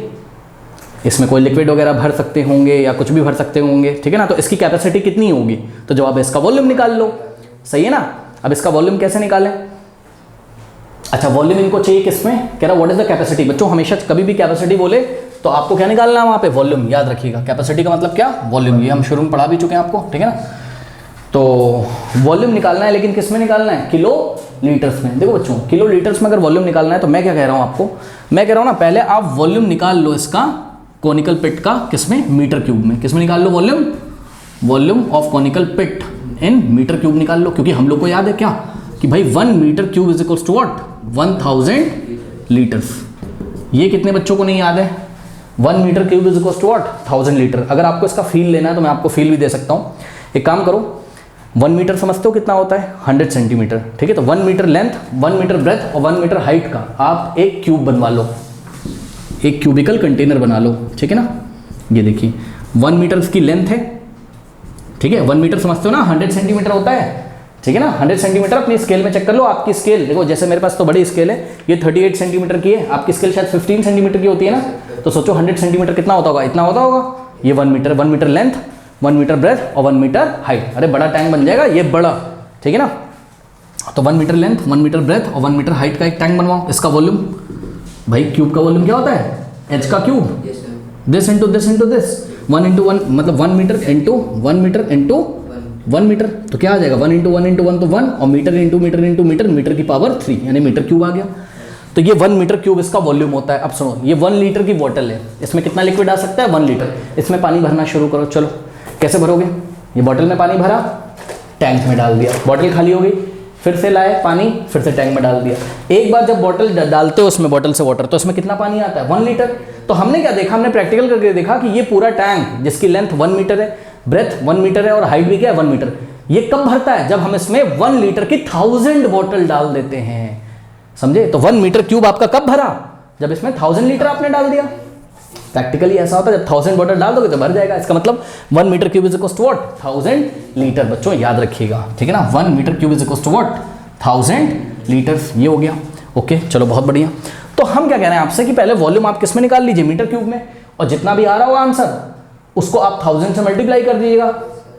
Speaker 1: इसमें कोई लिक्विड वगैरह भर सकते होंगे या कुछ भी भर सकते होंगे, ठीक है ना। तो इसकी कैपेसिटी कितनी होगी? तो जवाब है इसका वॉल्यूम निकाल लो, सही है ना। अब इसका वॉल्यूम कैसे निकालें? अच्छा, वॉल्यूम इनको चाहिए किसमें? कह रहा व्हाट इज द कैपेसिटी। बच्चों हमेशा कभी भी कैपेसिटी बोले तो आपको क्या निकालना है वहाँ पे? वॉल्यूम। याद रखिएगा, कैपेसिटी का मतलब क्या? वॉल्यूम। ये हम शुरू में पढ़ा भी चुके हैं आपको, ठीक है ना। तो वॉल्यूम निकालना है, लेकिन किस में निकालना है? किलो लीटर्स में। देखो बच्चों, किलो लीटर्स में अगर वॉल्यूम निकालना है तो मैं क्या कह रहा हूँ आपको, मैं कह रहा हूँ ना, पहले आप वॉल्यूम निकाल लो इसका कॉनिकल पिट का, किसमें? मीटर क्यूब में। किसमें निकाल लो volume? Volume of conical pit in metre cube निकाल लो, क्योंकि हम लोग को याद है क्या कि भाई 1 metre cube is equals to what? 1000 litres. ये कितने बच्चों को नहीं याद है? 1 metre cube is equals to what? 1000 litre. अगर आपको इसका फील लेना है तो मैं आपको फील भी दे सकता हूँ। एक काम करो, 1 मीटर समझते हो कितना होता है? 100 सेंटीमीटर, ठीक है। तो 1 मीटर लेंथ, 1 मीटर ब्रेथ और 1 मीटर हाइट का आप एक क्यूब बनवा लो, एक क्यूबिकल कंटेनर बना लो, ठीक है ना। ये देखिए 1 मीटर इसकी लेंथ है, ठीक है। 1 मीटर समझते हो ना, 100 सेंटीमीटर होता है, ठीक है ना। 100 सेंटीमीटर अपनी स्केल में चेक कर लो। आपकी स्केल देखो, जैसे मेरे पास तो बड़ी स्केल है, ये 38 सेंटीमीटर की है, आपकी स्केल शायद 15 सेंटीमीटर की होती है ना। तो सोचो 100 सेंटीमीटर कितना होता होगा? इतना होता होगा। ये 1 मीटर लेंथ, 1 मीटर ब्रेथ और 1 मीटर हाइट। अरे बड़ा टैंक बन जाएगा ये, बड़ा, ठीक है ना। तो 1 मीटर लेंथ, 1 मीटर ब्रेथ और 1 मीटर हाइट का एक टैंक बनवाओ। इसका वॉल्यूम, भाई क्यूब का वॉल्यूम क्या होता है? एच का cube, this into this into this, 1 into 1 मतलब 1 metre into 1 metre into 1 metre. तो क्या आ जाएगा? 1 इंटू 1 इंटू 1 तो 1, और metre into metre into metre, metre की पावर 3, यानी मीटर क्यूब आ गया। तो ये 1 मीटर क्यूब इसका वॉल्यूम होता है। अब सुनो, ये 1 लीटर की बोतल है, इसमें कितना लिक्विड आ सकता है? 1 लीटर। इसमें पानी भरना शुरू करो। चलो कैसे भरोगे? ये बोतल में पानी भरा, टैंक में डाल दिया, बोतल खाली हो गई, फिर से लाए पानी, फिर से टैंक में डाल दिया। एक बार जब बोतल डालते हो उसमें, बोतल से वाटर, तो इसमें कितना पानी आता है? 1 लीटर। तो हमने क्या देखा? हमने प्रैक्टिकल करके देखा कि ये पूरा टैंक जिसकी लेंथ 1 मीटर है, ब्रेथ 1 मीटर है और हाइट भी क्या है? 1 मीटर। ये कब भरता है? जब हम इसमें 1 लीटर की 1000 बोतल डाल देते हैं, समझे। तो 1 मीटर क्यूब आपका कब भरा? जब इसमें 1000 लीटर आपने डाल दिया। प्रैक्टिकली ऐसा होता है, जब 1000 बोतल डाल दोगे तो भर जाएगा। इसका मतलब 1 metre cube is equals to what? 1000 litre. बच्चों याद रखिएगा, ठीक है ना। 1 metre cube is equals to what? 1000 litres. ये हो गया, ओके। चलो बहुत बढ़िया। तो हम क्या कह रहे हैं आपसे कि पहले वॉल्यूम आप किस में निकाल लीजिए? मीटर क्यूब में। और जितना भी आ रहा होगा आंसर उसको आप 1000 से मल्टीप्लाई कर दीजिएगा,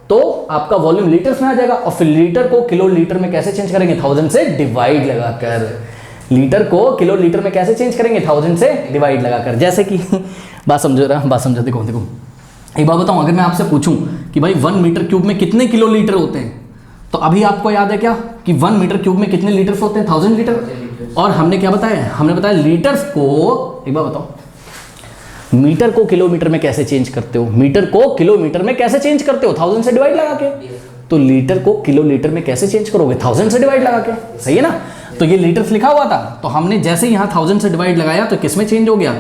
Speaker 1: तो आपका वॉल्यूम लीटर्स में आ जाएगा। और फिर लीटर को किलो लीटर में कैसे चेंज करेंगे? 1000 से डिवाइड लगाकर। लीटर को किलो लीटर में कैसे चेंज करेंगे? 1000 से डिवाइड लगाकर। जैसे कि बात समझो, देखो एक बात बताऊं, अगर मैं आपसे पूछूं कि भाई 1 मीटर क्यूब में कितने किलो लीटर होते हैं, तो अभी आपको याद है क्या कि 1 मीटर क्यूब में कितने लीटर्स होते हैं? 1000 लीटर। और हमने क्या बताया? हमने बताया लीटर्स को, एक बार बताओ, मीटर को किलोमीटर में कैसे चेंज करते हो? मीटर को किलोमीटर में कैसे चेंज करते हो? 1000 से डिवाइड लगा के। तो लीटर को किलो लीटर में कैसे चेंज करोगे? 1000 से डिवाइड लगा के, सही है ना। तो ये लीटर्स लिखा हुआ था, तो हमने जैसे यहाँ 1000 से डिवाइड लगाया तो किस में चेंज हो गया?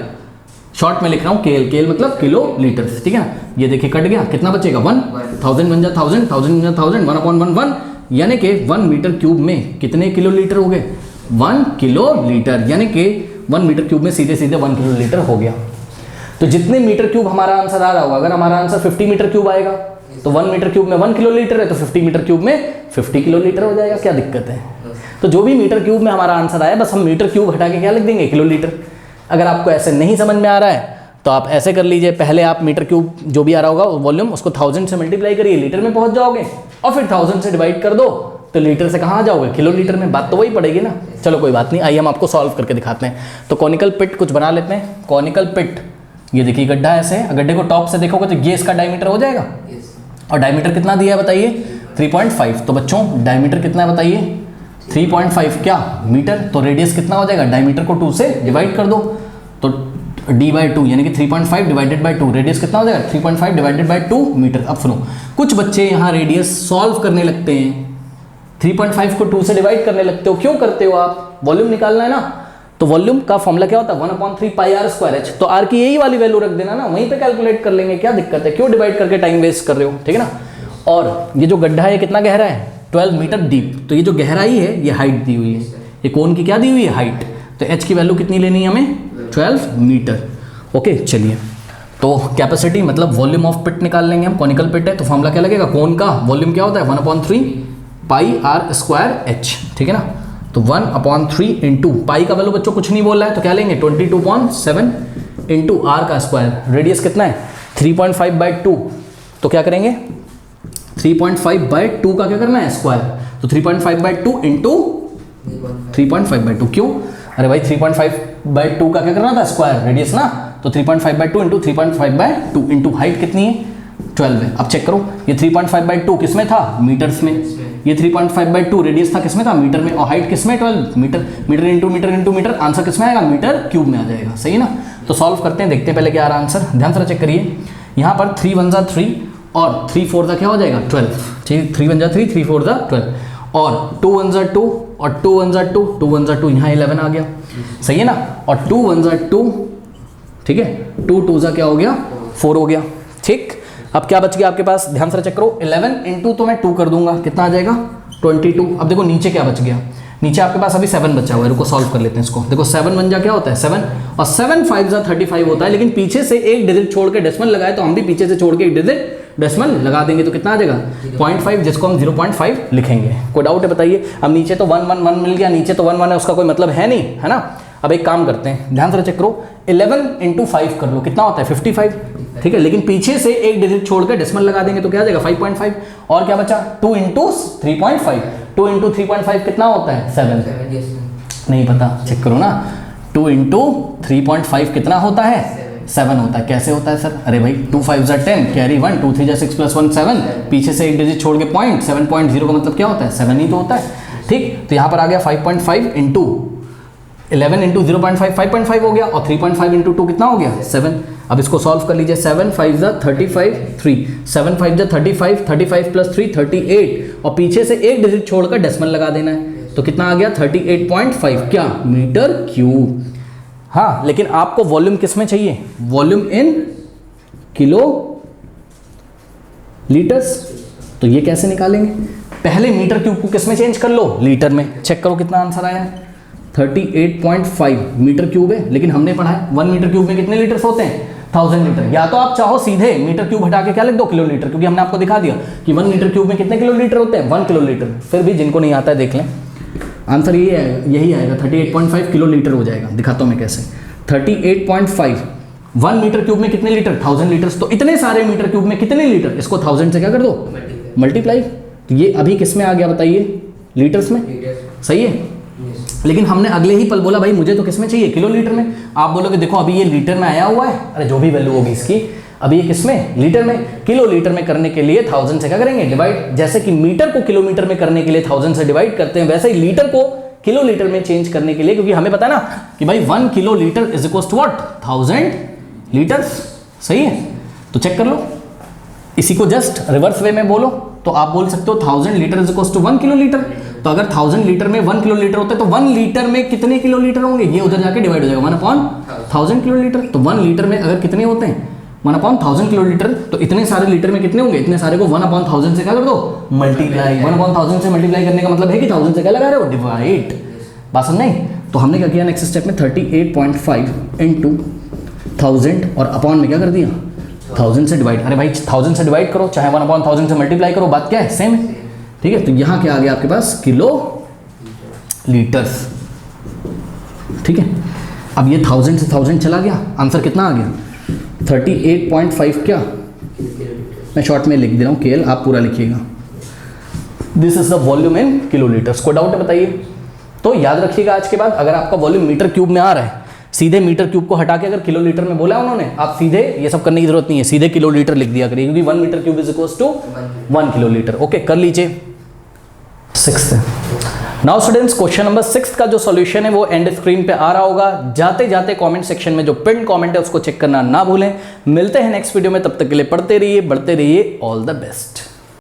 Speaker 1: शॉर्ट में लिख रहा हूँ केएल, केएल मतलब किलो लीटर्स, ठीक है ना। ये देखिए कट गया, कितना बचेगा? 1, 1000 बन जाए 1000, 1000 बन जाए 1000, 1/1, यानी कि 1 मीटर क्यूब में कितने किलो लीटर हो गए? 1 किलो लीटर, यानी कि 1 मीटर क्यूब में सीधे सीधे 1 किलो लीटर हो गया। तो जितने मीटर क्यूब हमारा आंसर आ रहा होगा, अगर हमारा आंसर 50 मीटर क्यूब आएगा तो 1 मीटर क्यूब में 1 किलो लीटर है, तो 50 मीटर क्यूब में 50 किलो लीटर हो जाएगा। क्या दिक्कत है? तो जो भी मीटर क्यूब में हमारा आंसर आया, बस हम मीटर क्यूब हटा के क्या लिख देंगे? Kilo litre. अगर आपको ऐसे नहीं समझ में आ रहा है तो आप ऐसे कर लीजिए, पहले आप मीटर क्यूब जो भी आ रहा होगा वॉल्यूम उसको 1000 से मल्टीप्लाई करिए, लीटर में पहुंच जाओगे, और फिर 1000 से डिवाइड कर दो तो लीटर से कहाँ आ जाओगे, किलो लीटर में। बात तो वही पड़ेगी ना। चलो कोई बात नहीं, आइए हम आपको सॉल्व करके दिखाते हैं। तो कॉनिकल पिट कुछ बना लेते हैं। कॉनिकल पिट, ये देखिए गड्ढा ऐसे है, गड्ढे को टॉप से देखोगे तो ये इसका डायमीटर हो जाएगा, और डायमीटर कितना दिया है बताइए, 3.5। तो बच्चों डायमीटर कितना है बताइए, 3.5 क्या मीटर। तो रेडियस कितना हो जाएगा, डायमीटर को 2 से डिवाइड कर दो, तो d/2 यानी कि 3.5 डिवाइडेड बाई 2, रेडियस कितना हो जाएगा, 3.5 डिवाइडेड बाई 2 मीटर। अब सुनो, कुछ बच्चे यहाँ रेडियस सॉल्व करने लगते हैं, 3.5 को 2 से डिवाइड करने लगते हो। क्यों करते हो आप, वॉल्यूम निकालना है ना। तो वॉल्यूम का फॉर्मूला क्या होता है, 1/3 पाई r स्क्वायर h। तो r की यही वाली वैल्यू रख देना ना, वहीं पे कैलकुलेट कर लेंगे, क्या दिक्कत है, क्यों डिवाइड करके टाइम वेस्ट कर रहे हो, ठीक है ना। और ये जो गड्ढा है कितना गहरा है, 12 मीटर डीप। तो ये जो गहराई है ये हाइट दी हुई है, ये कोन की क्या दी हुई है, हाइट। तो h की वैल्यू कितनी लेनी है हमें, 12 मीटर। ओके चलिए, तो कैपेसिटी मतलब वॉल्यूम ऑफ पिट निकाल लेंगे हम, कॉनिकल पिट है तो फॉर्मूला क्या लगेगा, कोन का वॉल्यूम क्या होता है, 1/3 पाई r स्क्वायर h, ठीक है ना। तो 1/3 इंटू पाई का वैल्यू बच्चों कुछ नहीं बोल रहा है तो क्या लेंगे, 22.7 इंटू r का स्क्वायर। रेडियस कितना है, 3.5/2। तो क्या करेंगे, 3.5/2 का क्या करना है, स्क्वायर। तो 3.5/2 इंटू 3.5/2, क्यों, अरे भाई 3.5/2 का क्या करना था, स्क्वायर, रेडियस ना। तो 3.5/2 इंटू 3.5/2 इंटू हाइट कितनी है, 12 है। अब चेक करो, ये 3.5/2 किस में था, मीटर्स में। ये 3.5/2 रेडियस था किस में था, मीटर में, और हाइट किस में, 12 मीटर। Metre into metre into metre, answer किस में आएगा, मीटर क्यूब में आ जाएगा, सही है ना। तो सॉल्व करते हैं, देखते हैं पहले क्या आ रहा है आंसर। ध्यान से चेक करिए, यहाँ पर 3 1 जा 3 और 3 4 जा क्या हो जाएगा, 12, ठीक, 3 1 जा 3 3 4 जा 12, और 2 1 जा 2 और 2 1 जा 2 2 1 जा 2, यहाँ 11 आ गया, सही है ना। और 2 1 जा 2, ठीक है, 2 2 जा क्या हो गया, 4 हो गया, ठीक। अब क्या बच गया आपके पास, ध्यान से चेक करो, 11 इंटू तो मैं 2 कर दूंगा, कितना आ जाएगा, 22। अब देखो नीचे क्या बच गया, नीचे आपके पास अभी 7 बचा हुआ है, रुको सॉल्व कर लेते हैं इसको। देखो 7 1 जा क्या होता है, 7, और 7 5 जा 35 होता है, लेकिन पीछे से एक डिजिट छोड़ के डेसिमल लगाए तो हम भी पीछे से छोड़ के एक डिजिट डेसिमल लगा देंगे, तो कितना आ जाएगा, 0.5, जिसको हम 0.5 लिखेंगे। कोई डाउट है बताइए। अब नीचे तो 1 1 1 मिल गया, नीचे तो 1 1 है, उसका कोई मतलब है नहीं, है ना। अब एक काम करते हैं, ध्यान से चेक करो, 11 इंटू 5 कर लो, कितना होता है, 55, ठीक है, लेकिन पीछे से एक डिजिट छोड़ के डेसिमल लगा देंगे तो क्या आ जाएगा, 5.5। और क्या बचा, 2 इंटू 3.5, 2 इंटू 3.5 कितना होता है, 7, नहीं पता, चेक करो ना, 2 इंटू 3.5 कितना होता है, 7 होता है। कैसे होता है सर, अरे भाई 2 5 जा 10, कैरी 1, 2 3 जा 6 + 1 7, पीछे से एक डिजिट छोड़ के पॉइंट, 7.0 का मतलब क्या होता है, 7 ही तो होता है, ठीक। तो यहाँ पर आ गया 5.5 इंटू 11 इंटू 0.5 5.5 हो गया, और 3.5 इंटू 2 कितना हो गया, 7। अब इसको सॉल्व कर लीजिए, 7 5 जा 35 3, 7 5 जा 35, 35 + 3 38, और पीछे से एक डिजिट छोड़कर डेसिमल लगा देना है, तो कितना आ गया, 38.5 क्या, मीटर क्यूब। हाँ, लेकिन आपको वॉल्यूम किस में चाहिए, वॉल्यूम इन किलो लीटर्स। तो ये कैसे निकालेंगे, पहले मीटर क्यूब को किस में चेंज कर लो, लीटर में। चेक करो कितना आंसर आया, 38.5 मीटर क्यूब है, लेकिन हमने पढ़ा है 1 मीटर क्यूब में कितने लीटर्स होते हैं, 1000 लीटर। या तो आप चाहो सीधे मीटर क्यूब हटा के क्या लिख दो, किलो लीटर, क्योंकि हमने आपको दिखा दिया कि 1 मीटर क्यूब में कितने किलो लीटर होते हैं, 1 किलो लीटर। फिर भी जिनको नहीं आता है देख लें, आंसर यही आएगा, 38.5 किलो लीटर हो जाएगा। दिखाता हूँ मैं कैसे, 38.5, 1 मीटर क्यूब में कितने लीटर, 1000 लीटर्स। तो इतने सारे मीटर क्यूब में कितने लीटर, इसको 1000 से क्या कर दो, मल्टीप्लाई। तो ये अभी किस में आ गया बताइए, लीटर्स में, सही है। लेकिन हमने अगले ही पल बोला भाई मुझे तो किस में चाहिए, किलो लीटर में। आप बोलोगे देखो अभी ये लीटर में आया हुआ है, अरे जो भी वैल्यू होगी इसकी, अभी ये किस में, लीटर में। किलो लीटर में करने के लिए 1000 से क्या करेंगे, डिवाइड। जैसे कि मीटर को किलोमीटर में करने के लिए 1000 से डिवाइड करते हैं, वैसे ही लीटर को किलो लीटर में चेंज करने के लिए, क्योंकि हमें पता है ना कि भाई 1 kilolitre is equal to what, 1000 litres, सही है। तो चेक कर लो, इसी को जस्ट रिवर्स वे में बोलो तो आप बोल सकते हो 1000 litre is equal to 1 kilolitre. तो अगर 1000 लीटर में 1 किलो लीटर होता है तो 1 लीटर में कितने किलो लीटर होंगे, ये उधर जाके डिवाइड हो जाएगा, 1/1000 किलो लीटर। तो 1 लीटर में अगर कितने होते हैं, 1/1000 किलो लीटर, तो इतने सारे लीटर में कितने होंगे, इतने सारे को 1/1000 से क्या कर दो, मल्टीप्लाई। 1/1000 से मल्टीप्लाई करने का मतलब है कि 1000 से क्या लगा रहे हो, डिवाइड। बात समझ नहीं। तो हमने क्या किया नेक्स्ट स्टेप में, 38.5 इंटू 1000 और अपॉन में क्या कर दिया, 1000 से डिवाइड। अरे भाई 1000 से डिवाइड करो, चाहे 1/1000 से मल्टीप्लाई करो, बात क्या है, सेम है, ठीक है। तो यहाँ क्या आ गया आपके पास, किलो लीटर्स, ठीक है। अब ये 1000 से 1000 चला गया, आंसर कितना आ गया, 38.5 क्या, मैं शॉर्ट में लिख दे रहा हूँ केएल, आप पूरा लिखिएगा। This is the volume in kilolitres. कोई डाउट है बताइए? तो याद रखिएगा आज के बाद अगर आपका वॉल्यूम मीटर क्यूब में आ रहा है, सीधे मीटर क्यूब को हटा के अगर किलोलीटर में बोला उन्होंने, आप सीधे ये सब करने की जरूरत नहीं है, सीधे किलोलीटर लिख दिया करिए, क्योंकि 1 metre cube is equals to 1 kilolitre. Okay, कर लीजिए। 6th now students, question number 6 का जो सॉल्यूशन है वो एंड स्क्रीन पे आ रहा होगा। जाते जाते कमेंट सेक्शन में जो पिन कमेंट है उसको चेक करना ना भूलें। मिलते हैं नेक्स्ट वीडियो में, तब तक के लिए पढ़ते रहिए, बढ़ते रहिए। All the best.